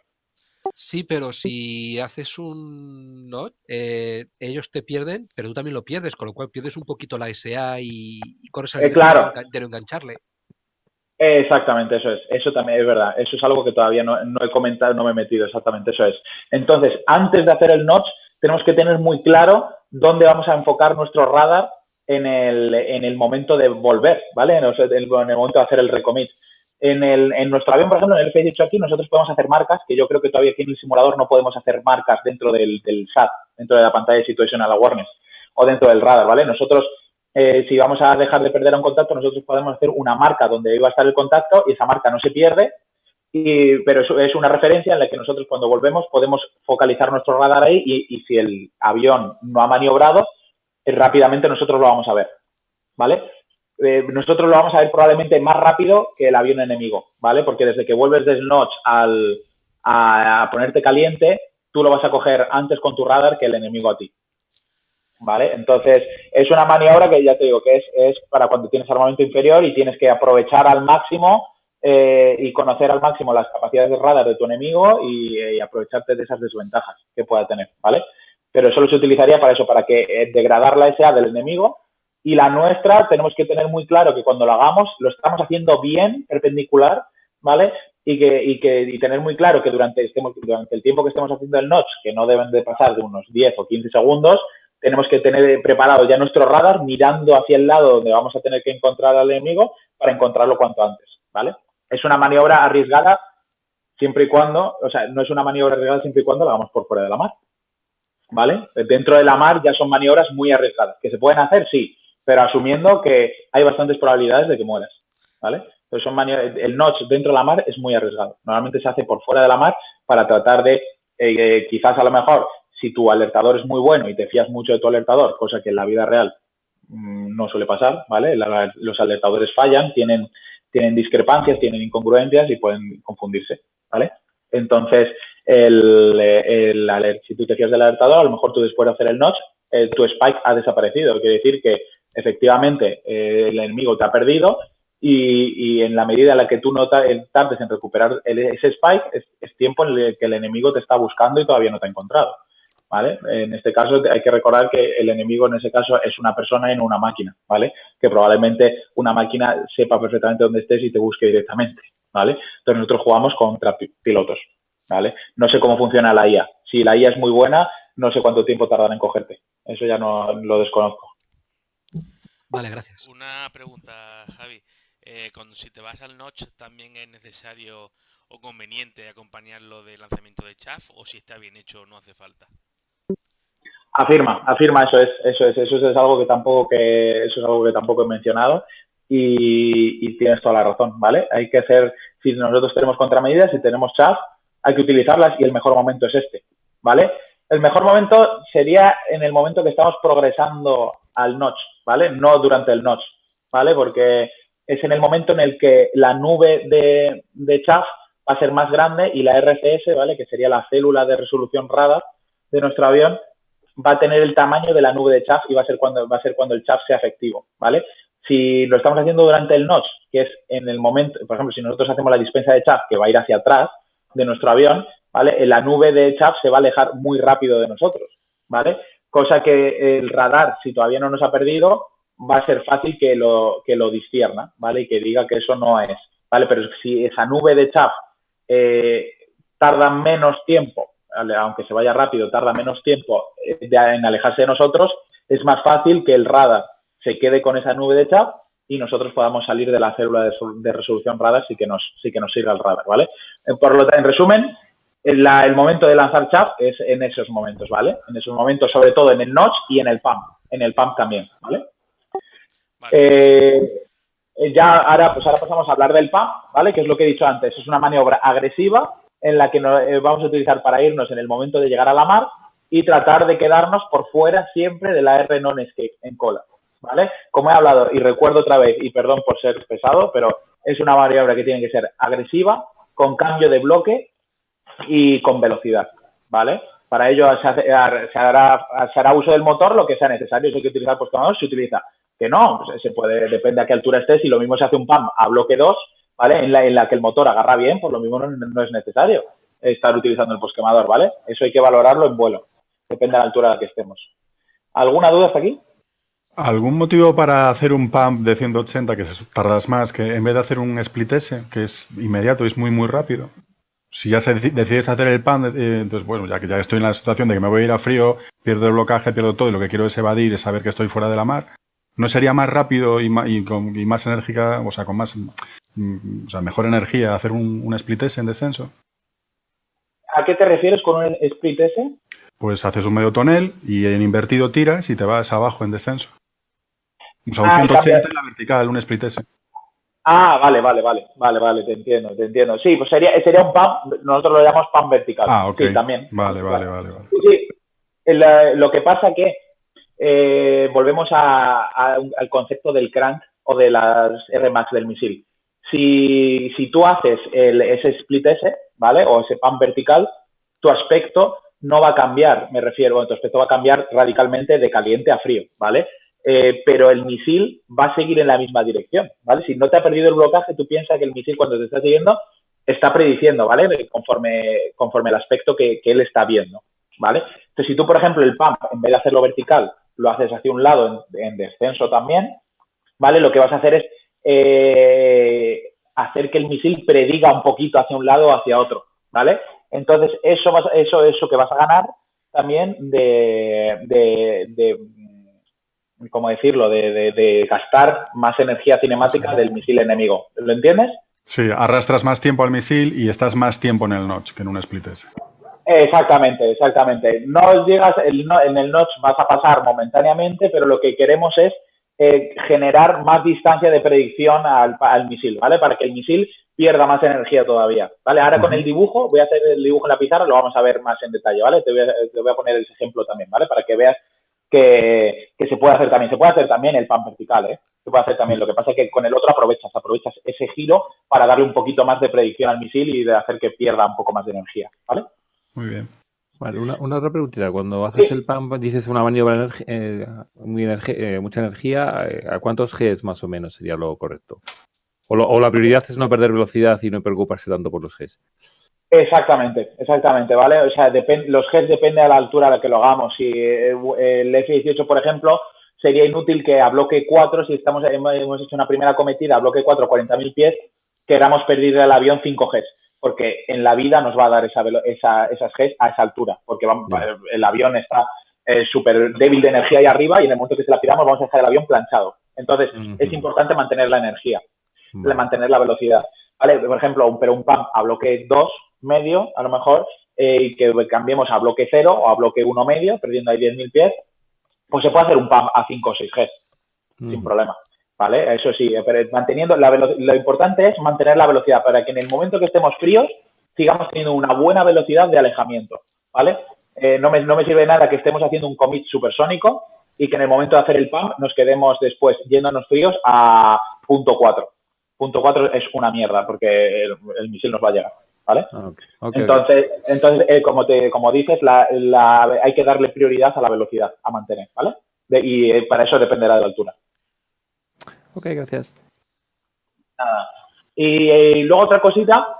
Sí, pero si haces un notch, ellos te pierden, pero tú también lo pierdes, con lo cual pierdes un poquito la SA y corres el riesgo claro. de no engancharle. Exactamente, eso es. Eso también es verdad. Eso es algo que todavía no he comentado, no me he metido. Exactamente, eso es. Entonces, antes de hacer el notch, tenemos que tener muy claro dónde vamos a enfocar nuestro radar en el momento de volver, ¿vale? En el momento de hacer el recommit. En nuestro avión, por ejemplo, en el F-18 aquí, nosotros podemos hacer marcas, que yo creo que todavía aquí en el simulador no podemos hacer marcas dentro del SAT, dentro de la pantalla de Situational Awareness o dentro del radar, ¿vale? Nosotros, si vamos a dejar de perder a un contacto, nosotros podemos hacer una marca donde iba a estar el contacto y esa marca no se pierde, pero eso es una referencia en la que nosotros cuando volvemos podemos focalizar nuestro radar ahí y si el avión no ha maniobrado, rápidamente nosotros lo vamos a ver, ¿vale? Nosotros lo vamos a ver probablemente más rápido que el avión enemigo, ¿vale? Porque desde que vuelves del notch a ponerte caliente, tú lo vas a coger antes con tu radar que el enemigo a ti, ¿vale? Entonces, es una maniobra que ya te digo que es para cuando tienes armamento inferior y tienes que aprovechar al máximo y conocer al máximo las capacidades de radar de tu enemigo y aprovecharte de esas desventajas que pueda tener, ¿vale? Pero solo se utilizaría para eso, para que degradar la SA del enemigo. Y la nuestra tenemos que tener muy claro que cuando lo hagamos lo estamos haciendo bien, perpendicular, ¿vale? Y tener muy claro que durante el tiempo que estemos haciendo el notch, que no deben de pasar de unos 10 o 15 segundos, tenemos que tener preparado ya nuestro radar mirando hacia el lado donde vamos a tener que encontrar al enemigo para encontrarlo cuanto antes, ¿vale? Es una maniobra arriesgada siempre y cuando, o sea, no es una maniobra arriesgada siempre y cuando la hagamos por fuera de la mar, ¿vale? Dentro de la mar ya son maniobras muy arriesgadas. ¿Que se pueden hacer? Sí, pero asumiendo que hay bastantes probabilidades de que mueras, ¿vale? Entonces el notch dentro de la mar es muy arriesgado. Normalmente se hace por fuera de la mar para tratar de, quizás a lo mejor, si tu alertador es muy bueno y te fías mucho de tu alertador, cosa que en la vida real no suele pasar, ¿vale? Los alertadores fallan, tienen discrepancias, tienen incongruencias y pueden confundirse, ¿vale? Entonces, si tú te fías del alertador, a lo mejor tú después de hacer el notch, tu spike ha desaparecido. Quiere decir que efectivamente el enemigo te ha perdido y en la medida en la que tú no tardes en recuperar ese spike, es tiempo en el que el enemigo te está buscando y todavía no te ha encontrado, ¿vale? En este caso hay que recordar que el enemigo en ese caso es una persona y no una máquina, ¿vale? Que probablemente una máquina sepa perfectamente dónde estés y te busque directamente, ¿vale? Entonces nosotros jugamos contra pilotos, ¿vale? No sé cómo funciona la IA. Si la IA es muy buena, no sé cuánto tiempo tardan en cogerte. Eso ya no lo desconozco. Vale, gracias. Una pregunta, Javi. Si te vas al notch, ¿también es necesario o conveniente acompañarlo de lanzamiento de chaff o si está bien hecho no hace falta? Afirma, eso es algo que tampoco he mencionado y tienes toda la razón, ¿vale? Hay que hacer, si nosotros tenemos contramedidas, si tenemos chaff, hay que utilizarlas y el mejor momento es este, ¿vale? El mejor momento sería en el momento que estamos progresando al notch, ¿vale? No durante el notch, ¿vale? Porque es en el momento en el que la nube de chaff va a ser más grande y la RCS, ¿vale? Que sería la célula de resolución radar de nuestro avión, va a tener el tamaño de la nube de chaff y va a ser cuando el chaff sea efectivo, ¿vale? Si lo estamos haciendo durante el notch, que es en el momento, por ejemplo, si nosotros hacemos la dispensa de chaff que va a ir hacia atrás de nuestro avión, ¿vale? La nube de chaff se va a alejar muy rápido de nosotros, ¿vale? Cosa que el radar, si todavía no nos ha perdido, va a ser fácil que lo discierna, ¿vale? Y que diga que eso no es, ¿vale? Pero si esa nube de chaff tarda menos tiempo, ¿vale? Aunque se vaya rápido, tarda menos tiempo en alejarse de nosotros, es más fácil que el radar se quede con esa nube de chaff y nosotros podamos salir de la célula de resolución radar sí que nos siga el radar, ¿vale? Por lo tanto, en resumen, el momento de lanzar chaff es en esos momentos, ¿vale? En esos momentos, sobre todo en el notch y en el pump también, ¿vale? Ahora pasamos a hablar del pump, ¿vale? Que es lo que he dicho antes, es una maniobra agresiva en la que vamos a utilizar para irnos en el momento de llegar a la mar y tratar de quedarnos por fuera siempre de la R non-escape en cola, ¿vale? Como he hablado, y recuerdo otra vez, y perdón por ser pesado, pero es una maniobra que tiene que ser agresiva, con cambio de bloque y con velocidad, ¿vale? Para ello se hará uso del motor lo que sea necesario. Si hay que utilizar postcomador, se utiliza. Que no, pues se puede, depende a qué altura estés, y lo mismo se hace un pump a bloque 2, ¿vale? En la que el motor agarra bien, pues lo mismo no es necesario estar utilizando el postquemador, ¿vale? Eso hay que valorarlo en vuelo. Depende de la altura a la que estemos. ¿Alguna duda hasta aquí? ¿Algún motivo para hacer un pump de 180 que tardas más que en vez de hacer un split S, que es inmediato y es muy, muy rápido? Si ya decides hacer el pump, entonces, bueno, ya que ya estoy en la situación de que me voy a ir a frío, pierdo el blocaje, pierdo todo y lo que quiero es evadir, es saber que estoy fuera de la mar, ¿no sería más rápido y más enérgica, o sea, con más, o sea, mejor energía hacer un split S en descenso? ¿A qué te refieres con un split S? Pues haces un medio tonel y en invertido tiras y te vas abajo en descenso. O sea, un 180 en la vertical, un split S. Vale, te entiendo. Sí, pues sería un pump, nosotros lo llamamos pump vertical. Ah, ok. Sí, también. Vale. Sí. Lo que pasa que volvemos al concepto del crank o de las RMAX del misil. Si tú haces ese split S, ¿vale? O ese pump vertical, tu aspecto no va a cambiar, tu aspecto va a cambiar radicalmente de caliente a frío, ¿vale? Pero el misil va a seguir en la misma dirección, ¿vale? Si no te ha perdido el blocaje, tú piensas que el misil cuando te está siguiendo está prediciendo, ¿vale? Conforme el aspecto que él está viendo, ¿vale? Entonces, si tú, por ejemplo, el pump, en vez de hacerlo vertical, lo haces hacia un lado en descenso también, ¿vale? Lo que vas a hacer es hacer que el misil prediga un poquito hacia un lado o hacia otro, ¿vale? Entonces, eso que vas a ganar también ¿cómo decirlo? De gastar más energía cinemática del misil enemigo. ¿Lo entiendes? Sí, arrastras más tiempo al misil y estás más tiempo en el notch que en un split S. Exactamente, exactamente. No llegas, en el notch vas a pasar momentáneamente, pero lo que queremos es generar más distancia de predicción al misil, ¿vale? Para que el misil pierda más energía todavía, ¿vale? Ahora con el dibujo, voy a hacer el dibujo en la pizarra, lo vamos a ver más en detalle, ¿vale? Te voy a poner ese ejemplo también, ¿vale? Para que veas que se puede hacer también. Se puede hacer también el pan vertical, ¿eh? Se puede hacer también. Lo que pasa es que con el otro aprovechas ese giro para darle un poquito más de predicción al misil y de hacer que pierda un poco más de energía, ¿vale? Muy bien. Vale, una otra preguntita. Cuando haces el PAM, dices una maniobra mucha energía, ¿a cuántos Gs más o menos sería lo correcto? O la prioridad es no perder velocidad y no preocuparse tanto por los Gs. Exactamente, ¿vale? O sea, los Gs depende a la altura a la que lo hagamos. Si el F-18, por ejemplo, sería inútil que a bloque 4, si hemos hecho una primera cometida a bloque 4, 40.000 pies, queramos perder el avión 5 Gs, porque en la vida nos va a dar esas Gs a esa altura, porque el avión está súper débil de energía ahí arriba y en el momento que se la pidamos vamos a dejar el avión planchado. Entonces, es importante mantener la energía, mantener la velocidad. ¿Vale? Por ejemplo, un PAM a bloque 2 medio, a lo mejor, y que cambiemos a bloque 0 o a bloque 1 medio, perdiendo ahí 10.000 pies, pues se puede hacer un PAM a 5 o 6 Gs, sin problema, ¿vale? Eso sí, pero manteniendo lo importante es mantener la velocidad para que en el momento que estemos fríos sigamos teniendo una buena velocidad de alejamiento, ¿vale? No me sirve nada que estemos haciendo un commit supersónico y que en el momento de hacer el PAM nos quedemos después yéndonos fríos a punto 4. Punto 4 es una mierda porque el misil nos va a llegar, ¿vale? Entonces como dices, hay que darle prioridad a la velocidad a mantener, ¿vale? Y para eso dependerá de la altura. Ok, gracias. Nada. Y luego otra cosita,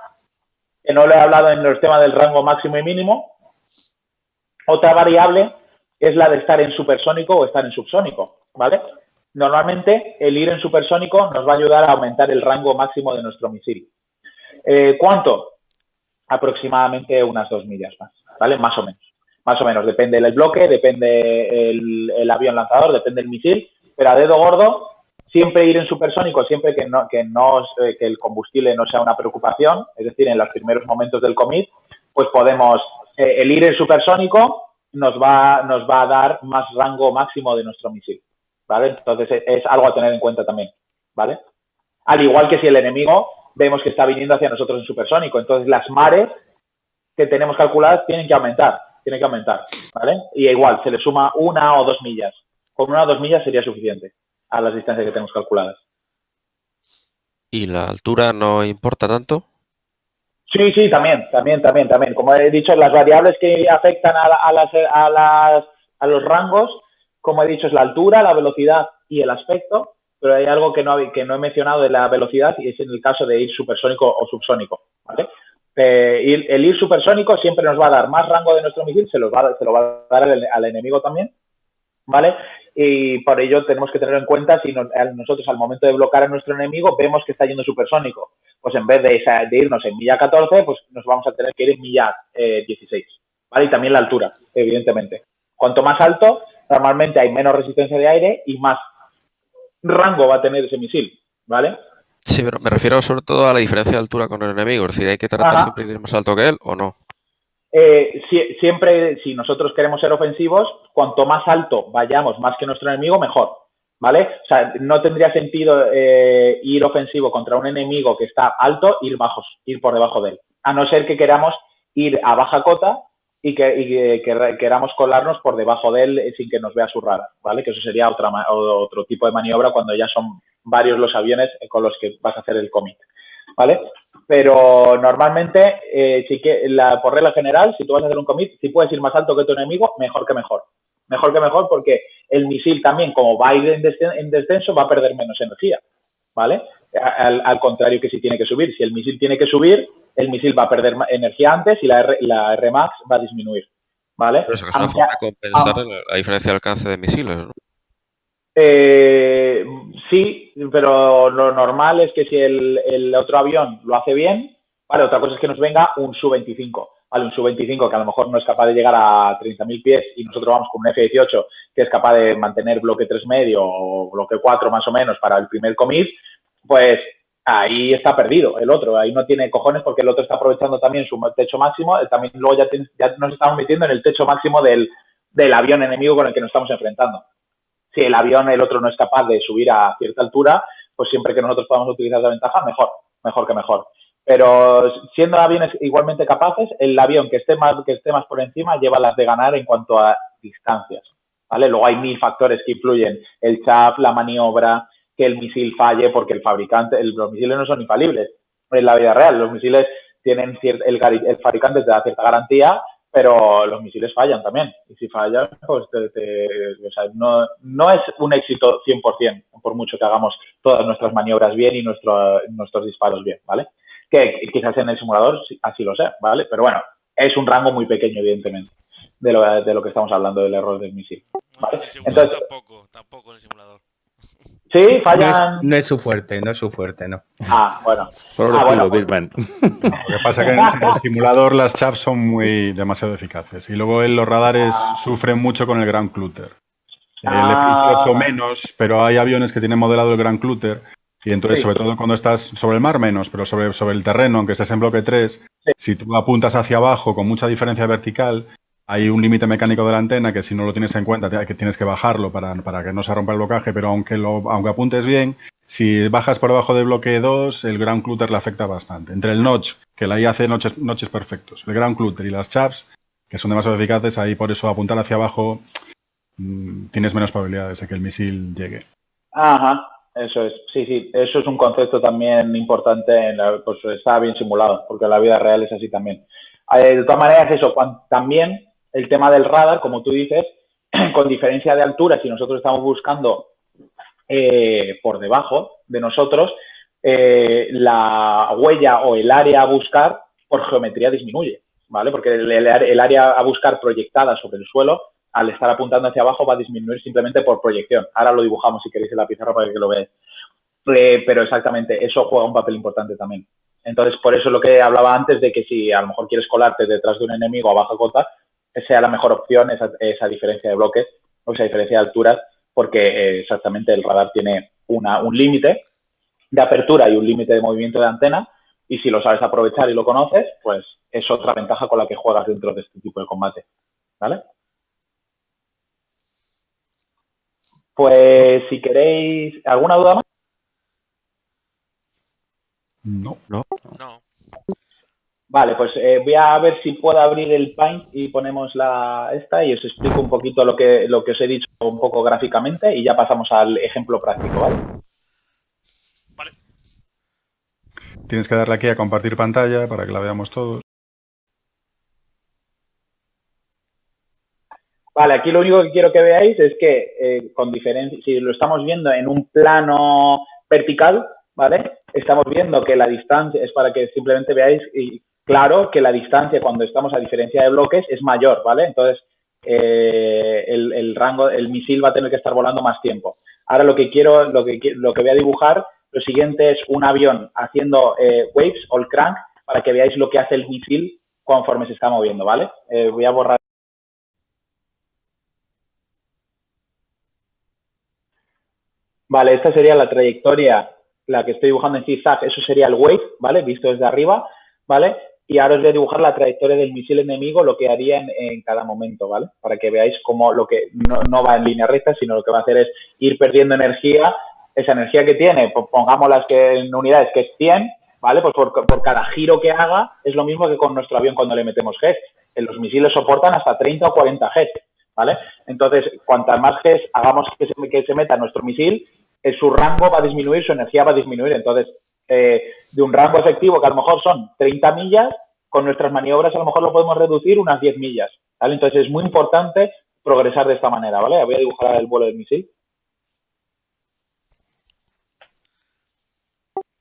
que no le he hablado en los temas del rango máximo y mínimo, otra variable es la de estar en supersónico o estar en subsónico, ¿vale? Normalmente, el ir en supersónico nos va a ayudar a aumentar el rango máximo de nuestro misil. ¿Cuánto? Aproximadamente unas 2 millas más, ¿vale? Más o menos. Más o menos. Depende del bloque, depende el avión lanzador, depende el misil, pero a dedo gordo, siempre ir en supersónico, siempre que el combustible no sea una preocupación, es decir, en los primeros momentos del commit, pues podemos, el ir en supersónico nos va a dar más rango máximo de nuestro misil. ¿Vale? Entonces es algo a tener en cuenta también, ¿vale? Al igual que si el enemigo vemos que está viniendo hacia nosotros en supersónico, entonces las mares que tenemos calculadas tienen que aumentar, ¿vale? Y igual, se le suma 1 o 2 millas. Con 1 o 2 millas sería suficiente a las distancias que tenemos calculadas. ¿Y la altura no importa tanto? Sí, también. Como he dicho, las variables que afectan a los rangos, como he dicho, es la altura, la velocidad y el aspecto, pero hay algo que no he mencionado de la velocidad y es en el caso de ir supersónico o subsónico, ¿vale? El ir supersónico siempre nos va a dar más rango de nuestro misil, se lo va a dar al enemigo también, ¿vale? Y por ello tenemos que tener en cuenta si nosotros al momento de bloquear a nuestro enemigo vemos que está yendo supersónico, pues en vez de irnos en milla 14, pues nos vamos a tener que ir en milla 16, ¿vale? Y también la altura, evidentemente. Cuanto más alto, normalmente hay menos resistencia de aire y más rango va a tener ese misil, ¿vale? Sí, pero me refiero sobre todo a la diferencia de altura con el enemigo. Es decir, ¿hay que tratar siempre de ir más alto que él o no? Siempre, si nosotros queremos ser ofensivos, cuanto más alto vayamos más que nuestro enemigo, mejor, ¿vale? O sea, no tendría sentido ir ofensivo contra un enemigo que está alto, ir por debajo de él. A no ser que queramos ir a baja cota y que queramos colarnos por debajo de él sin que nos vea su radar, ¿vale? Que eso sería otro tipo de maniobra cuando ya son varios los aviones con los que vas a hacer el commit, ¿vale? Pero normalmente, por regla general, si tú vas a hacer un commit, si puedes ir más alto que tu enemigo, mejor que mejor. Mejor que mejor porque el misil también, como va a ir en descenso, va a perder menos energía, ¿vale? Al contrario que si tiene que subir. Si el misil tiene que subir, el misil va a perder energía antes y la Rmax va a disminuir, ¿vale? Pero eso que es una forma de compensar la diferencia de alcance de misiles, ¿no? Sí, pero lo normal es que si el otro avión lo hace bien, vale, otra cosa es que nos venga un Su-25. ¿vale? Un Su-25 que a lo mejor no es capaz de llegar a 30.000 pies y nosotros vamos con un F-18 que es capaz de mantener bloque 3 medio o bloque 4 más o menos para el primer commit, pues ahí está perdido el otro, ahí no tiene cojones porque el otro está aprovechando también su techo máximo, también luego ya nos estamos metiendo en el techo máximo del avión enemigo con el que nos estamos enfrentando. Si el avión, el otro no es capaz de subir a cierta altura, pues siempre que nosotros podamos utilizar esa ventaja, mejor que mejor. Pero siendo aviones igualmente capaces, el avión que esté más por encima lleva las de ganar en cuanto a distancias, ¿vale? Luego hay 1000 factores que influyen, el chaff, la maniobra, que el misil falle, porque el fabricante, los misiles no son infalibles en la vida real, los misiles tienen el fabricante te da cierta garantía, pero los misiles fallan también, y si fallan, pues o sea, no es un éxito 100%, por mucho que hagamos todas nuestras maniobras bien y nuestros disparos bien, ¿vale? Que quizás en el simulador así lo sea, ¿vale? Pero bueno, es un rango muy pequeño, evidentemente, de lo que estamos hablando del error del misil, ¿vale? En el simulador tampoco en el simulador. Sí, fallan. No es su fuerte, no. Ah, bueno. Solo los bueno, Billman. Lo que pasa es que en el simulador las chaps son demasiado eficaces. Y luego los radares sufren mucho con el Ground Clutter. El F-18 menos, pero hay aviones que tienen modelado el Ground Clutter. Y entonces, sobre todo cuando estás sobre el mar, menos, pero sobre el terreno, aunque estés en bloque 3, si tú apuntas hacia abajo con mucha diferencia vertical, hay un límite mecánico de la antena que si no lo tienes en cuenta que tienes que bajarlo para que no se rompa el blocaje, pero aunque apuntes bien, si bajas por debajo de bloque 2, el Ground Clutter le afecta bastante. Entre el notch, que la IA hace noches perfectos, el Ground Clutter y las chaps, que son demasiado eficaces, ahí por eso apuntar hacia abajo tienes menos probabilidades de que el misil llegue. Ajá, eso es, sí, eso es un concepto también importante, pues está bien simulado, porque en la vida real es así también. De todas maneras, eso, también el tema del radar, como tú dices, con diferencia de altura, si nosotros estamos buscando por debajo de nosotros, la huella o el área a buscar por geometría disminuye, ¿vale? Porque el área a buscar proyectada sobre el suelo, al estar apuntando hacia abajo, va a disminuir simplemente por proyección. Ahora lo dibujamos si queréis en la pizarra para que lo veáis. Pero exactamente, eso juega un papel importante también. Entonces, por eso lo que hablaba antes de que si a lo mejor quieres colarte detrás de un enemigo a baja cota, sea la mejor opción esa diferencia de bloques o esa diferencia de alturas, porque exactamente el radar tiene un límite de apertura y un límite de movimiento de antena, y si lo sabes aprovechar y lo conoces, pues es otra ventaja con la que juegas dentro de este tipo de combate, ¿vale? Pues si queréis, ¿alguna duda más? No. Vale, pues voy a ver si puedo abrir el Paint y ponemos esta y os explico un poquito lo que os he dicho un poco gráficamente y ya pasamos al ejemplo práctico, ¿vale? Vale. Tienes que darle aquí a compartir pantalla para que la veamos todos. Vale, aquí lo único que quiero que veáis es que con diferencia, si lo estamos viendo en un plano vertical, ¿vale? Estamos viendo que la distancia, es para que simplemente veáis claro que la distancia cuando estamos a diferencia de bloques es mayor, ¿vale? Entonces, el rango, el misil va a tener que estar volando más tiempo. Ahora lo que voy a dibujar, lo siguiente es un avión haciendo waves o el crank para que veáis lo que hace el misil conforme se está moviendo, ¿vale? Voy a borrar. Vale, esta sería la trayectoria, la que estoy dibujando en zigzag, eso sería el wave, ¿vale? Visto desde arriba, ¿vale? Y ahora os voy a dibujar la trayectoria del misil enemigo, lo que haría en cada momento, ¿vale? Para que veáis cómo lo que no va en línea recta, sino lo que va a hacer es ir perdiendo energía. Esa energía que tiene, pues pongámoslas que en unidades, que es 100, ¿vale? Pues por cada giro que haga es lo mismo que con nuestro avión cuando le metemos Gs. Los misiles soportan hasta 30 o 40 Gs, ¿vale? Entonces, cuantas más Gs hagamos que se meta nuestro misil, su rango va a disminuir, su energía va a disminuir. Entonces, de un rango efectivo que a lo mejor son 30 millas, con nuestras maniobras a lo mejor lo podemos reducir unas 10 millas, ¿vale? Entonces, es muy importante progresar de esta manera, ¿vale? Voy a dibujar el vuelo del misil.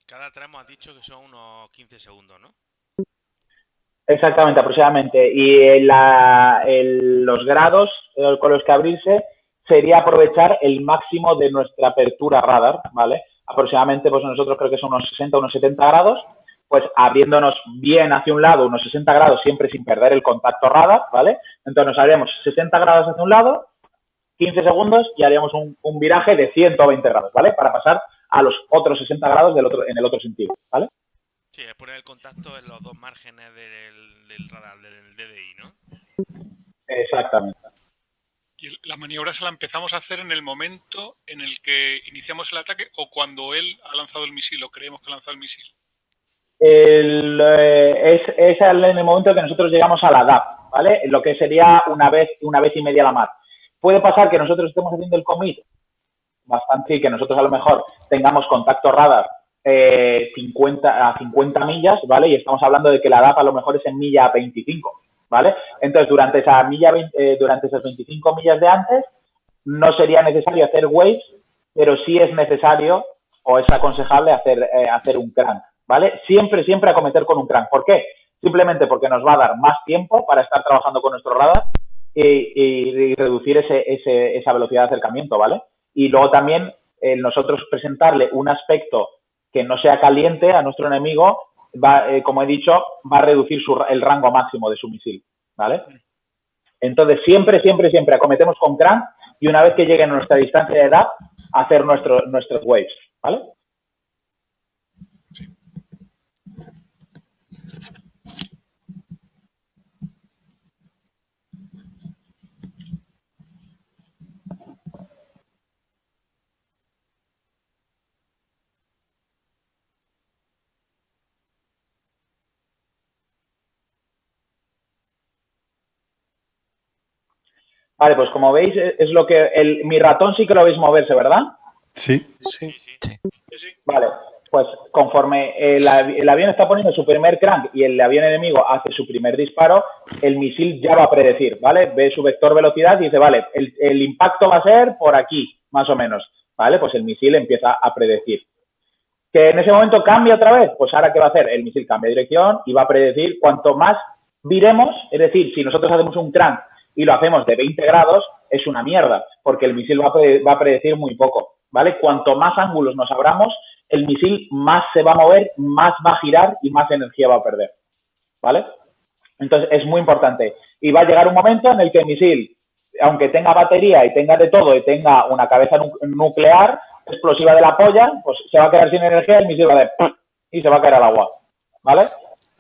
Cada tramo has dicho que son unos 15 segundos, ¿no? Exactamente, aproximadamente. Y los grados con los que abrirse sería aprovechar el máximo de nuestra apertura radar, ¿vale? Aproximadamente, pues nosotros creo que son unos 60, unos 70 grados, pues abriéndonos bien hacia un lado, unos 60 grados, siempre sin perder el contacto radar, ¿vale? Entonces nos haríamos 60 grados hacia un lado, 15 segundos y haríamos un viraje de 120 grados, ¿vale? Para pasar a los otros 60 grados en el otro sentido, ¿vale? Sí, es poner el contacto en los dos márgenes del radar, del DDI, ¿no? Exactamente. ¿Y la maniobra se la empezamos a hacer en el momento en el que iniciamos el ataque o cuando él ha lanzado el misil o creemos que ha lanzado el misil? Es en el momento en que nosotros llegamos a la DAP, ¿vale? Lo que sería una vez y media la mar. Puede pasar que nosotros estemos haciendo el commit bastante y que nosotros a lo mejor tengamos contacto radar 50 millas, ¿vale? Y estamos hablando de que la DAP a lo mejor es en milla 25, ¿vale? Entonces, durante esas 25 millas de antes, no sería necesario hacer waves, pero sí es necesario o es aconsejable hacer un crank, ¿vale? Siempre acometer con un crank. ¿Por qué? Simplemente porque nos va a dar más tiempo para estar trabajando con nuestro radar y reducir esa velocidad de acercamiento, ¿vale? Y luego también nosotros presentarle un aspecto que no sea caliente a nuestro enemigo, como he dicho, va a reducir el rango máximo de su misil, ¿vale? Entonces, siempre acometemos con crank y una vez que llegue a nuestra distancia de edad, hacer nuestros waves, ¿vale? Vale, pues como veis, es lo que mi ratón sí que lo veis moverse, ¿verdad? Sí. Sí. Vale, pues conforme el avión está poniendo su primer crank y el avión enemigo hace su primer disparo, el misil ya va a predecir, ¿vale? Ve su vector velocidad y dice, vale, el impacto va a ser por aquí, más o menos, ¿vale? Pues el misil empieza a predecir. ¿Que en ese momento cambia otra vez? Pues ahora, ¿qué va a hacer? El misil cambia de dirección y va a predecir cuanto más viremos, es decir, si nosotros hacemos un crank y lo hacemos de 20 grados, es una mierda, porque el misil va a predecir muy poco, ¿vale? Cuanto más ángulos nos abramos, el misil más se va a mover, más va a girar y más energía va a perder, ¿vale? Entonces, es muy importante. Y va a llegar un momento en el que el misil, aunque tenga batería y tenga de todo y tenga una cabeza nuclear explosiva de la polla, pues se va a quedar sin energía y el misil va a dar y se va a caer al agua, ¿vale?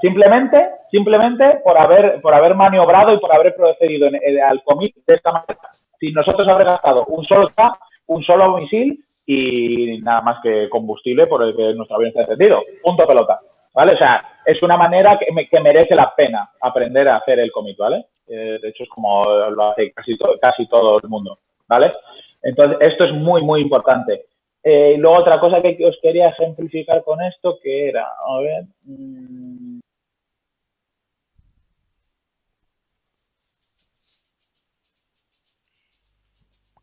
Simplemente por haber maniobrado y por haber procedido al commit de esta manera. Si nosotros habremos gastado un solo misil y nada más que combustible por el que nuestro avión está encendido. Punto pelota, ¿vale? O sea, es una manera que merece la pena aprender a hacer el commit, ¿vale? De hecho, es como lo hace casi todo el mundo, ¿vale? Entonces, esto es muy, muy importante. Y luego otra cosa que os quería ejemplificar con esto, que era, a ver...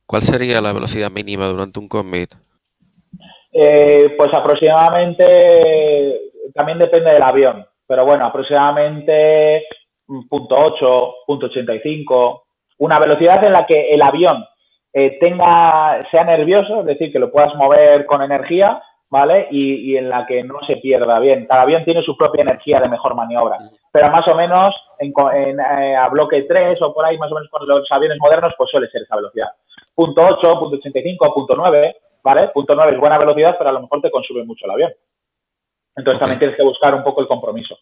¿Cuál sería la velocidad mínima durante un commit? Pues aproximadamente, también depende del avión, pero bueno, aproximadamente 0.8, 0.85, una velocidad en la que el avión sea nervioso, es decir, que lo puedas mover con energía, ¿vale? Y en la que no se pierda bien. Cada avión tiene su propia energía de mejor maniobra, pero más o menos a bloque 3 o por ahí, más o menos con los aviones modernos, pues suele ser esa velocidad. 0.8, 0.85, 0.9, ¿vale? 0.9 es buena velocidad, pero a lo mejor te consume mucho el avión. Entonces también tienes que buscar un poco el compromiso.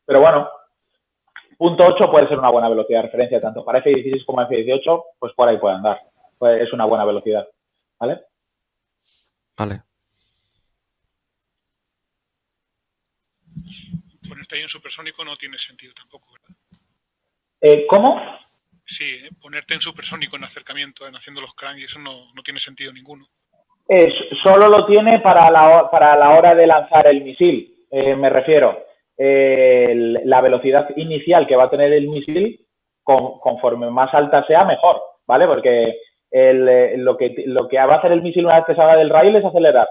Pero bueno, 0.8 puede ser una buena velocidad de referencia, tanto para F-16 como F-18, pues por ahí puede andar. Pues es una buena velocidad, ¿vale? Vale. Ponerte ahí en supersónico no tiene sentido tampoco, ¿verdad? ¿Cómo? Sí, ponerte en supersónico en acercamiento, en haciendo los crank, y eso no tiene sentido ninguno. Solo lo tiene para la hora de lanzar el misil, me refiero. La velocidad inicial que va a tener el misil, conforme más alta sea, mejor, ¿vale? Porque lo que va a hacer el misil una vez que salga del rail es acelerar.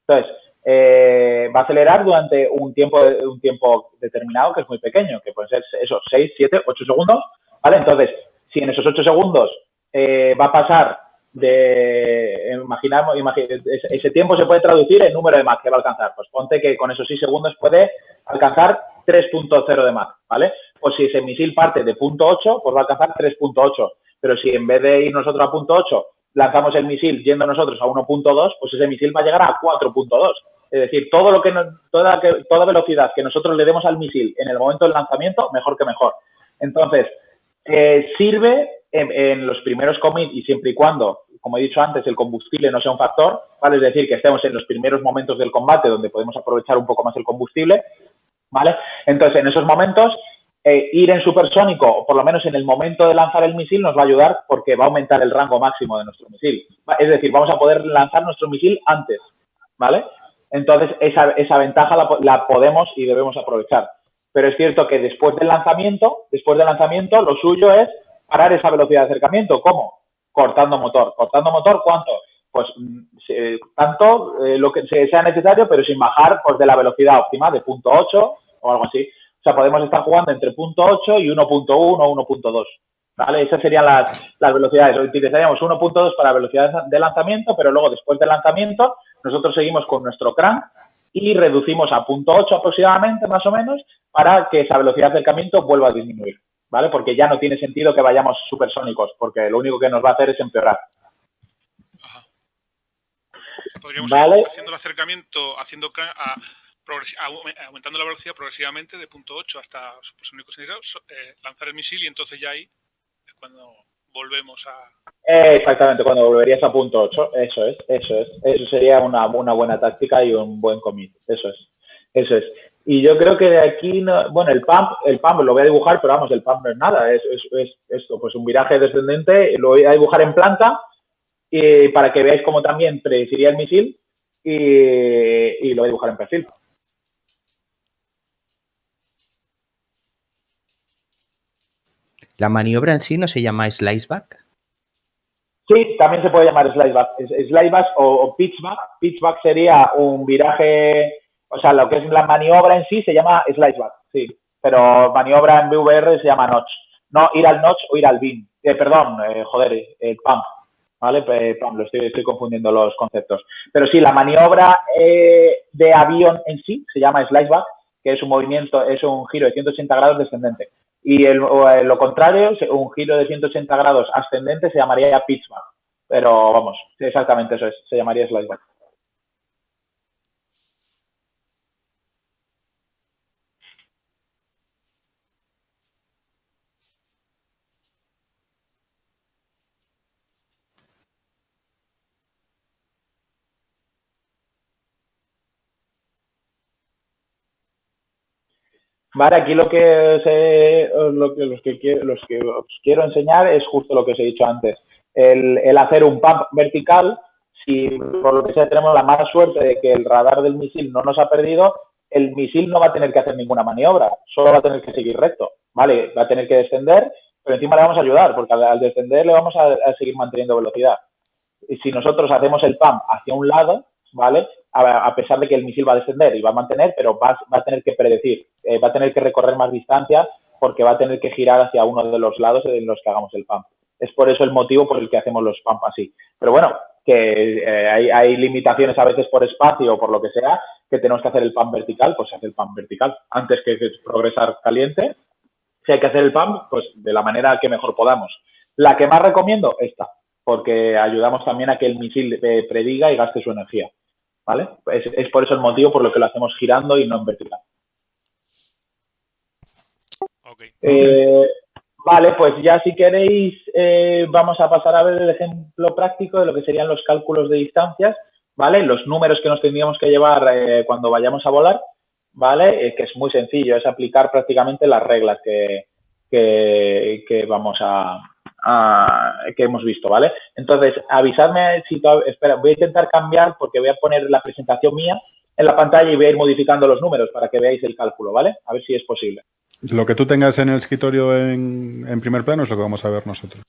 Entonces, va a acelerar durante un tiempo determinado que es muy pequeño, que pueden ser esos 6, 7, 8 segundos, ¿vale? Entonces, si en esos 8 segundos va a pasar imaginamos, ese tiempo se puede traducir en número de Mach que va a alcanzar. Pues ponte que con esos 6 segundos puede alcanzar 3.0 de Mach, ¿vale? Pues si ese misil parte de punto 8, pues va a alcanzar 3.8. Pero si en vez de ir nosotros a punto 8, lanzamos el misil yendo nosotros a 1.2, pues ese misil va a llegar a 4.2. Es decir, toda velocidad que nosotros le demos al misil en el momento del lanzamiento, mejor que mejor. Entonces, sirve en los primeros commits y siempre y cuando, como he dicho antes, el combustible no sea un factor, ¿vale? Es decir, que estemos en los primeros momentos del combate donde podemos aprovechar un poco más el combustible, ¿vale? Entonces, en esos momentos, ir en supersónico, o por lo menos en el momento de lanzar el misil, nos va a ayudar porque va a aumentar el rango máximo de nuestro misil. Es decir, vamos a poder lanzar nuestro misil antes, ¿vale? Entonces, esa ventaja la podemos y debemos aprovechar. Pero es cierto que después del lanzamiento, lo suyo es parar esa velocidad de acercamiento. ¿Cómo? Cortando motor. ¿Cortando motor cuánto? Pues tanto lo que sea necesario, pero sin bajar pues, de la velocidad óptima de punto 8 o algo así. O sea, podemos estar jugando entre punto 8 y 1.1 o 1.2. ¿Vale? Esas serían las velocidades. Utilizaríamos 1.2 para velocidad de lanzamiento, pero luego después del lanzamiento nosotros seguimos con nuestro crank y reducimos a punto 8 aproximadamente, más o menos, para que esa velocidad de acercamiento vuelva a disminuir, ¿vale? Porque ya no tiene sentido que vayamos supersónicos, porque lo único que nos va a hacer es empeorar. Ajá. Podríamos ¿Vale? ir haciendo el acercamiento, aumentando la velocidad progresivamente de punto 8 hasta supersónicos lanzar el misil y entonces ya ahí es cuando volvemos a... Exactamente, cuando volverías a punto 8, eso es. Eso sería una buena táctica y un buen commit, eso es. Y yo creo que de aquí, bueno, el pump lo voy a dibujar, pero vamos, el pump no es nada, es esto, pues un viraje descendente, lo voy a dibujar en planta y para que veáis cómo también predeciría el misil y lo voy a dibujar en perfil. ¿La maniobra en sí no se llama sliceback? Sí, también se puede llamar sliceback. Sliceback o pitchback. Pitchback sería un viraje, o sea, lo que es la maniobra en sí se llama sliceback, sí. Pero maniobra en VVR se llama notch. No ir al notch o ir al beam. El pump. ¿Vale? Pump, estoy confundiendo los conceptos. Pero sí, la maniobra de avión en sí se llama sliceback, que es un movimiento, es un giro de 180 grados descendente. Y lo contrario, un giro de 180 grados ascendente se llamaría pitchback. Pero vamos, exactamente eso es, se llamaría sliceback. Vale, aquí lo que os quiero enseñar es justo lo que os he dicho antes. El hacer un pump vertical, si por lo que sea tenemos la mala suerte de que el radar del misil no nos ha perdido, el misil no va a tener que hacer ninguna maniobra, solo va a tener que seguir recto, ¿vale? Va a tener que descender, pero encima le vamos a ayudar, porque al descender le vamos a seguir manteniendo velocidad. Y si nosotros hacemos el pump hacia un lado, ¿vale? A pesar de que el misil va a descender y va a mantener, pero va a tener que predecir, va a tener que recorrer más distancia porque va a tener que girar hacia uno de los lados en los que hagamos el pump. Es por eso el motivo por el que hacemos los pump así. Pero bueno, que hay limitaciones a veces por espacio o por lo que sea, que tenemos que hacer el pump vertical, pues se hace el pump vertical. Antes que progresar caliente, si hay que hacer el pump, pues de la manera que mejor podamos. La que más recomiendo, esta, porque ayudamos también a que el misil prediga y gaste su energía. ¿Vale? Es por eso el motivo por lo que lo hacemos girando y no en vertical. Okay. Vale, pues ya si queréis vamos a pasar a ver el ejemplo práctico de lo que serían los cálculos de distancias, ¿vale? Los números que nos tendríamos que llevar cuando vayamos a volar, ¿vale? Que es muy sencillo, es aplicar prácticamente las reglas que vamos que hemos visto, ¿vale? Entonces, avisadme si espera, voy a intentar cambiar porque voy a poner la presentación mía en la pantalla y voy a ir modificando los números para que veáis el cálculo, ¿vale? A ver si es posible. Lo que tú tengas en el escritorio en primer plano es lo que vamos a ver nosotros.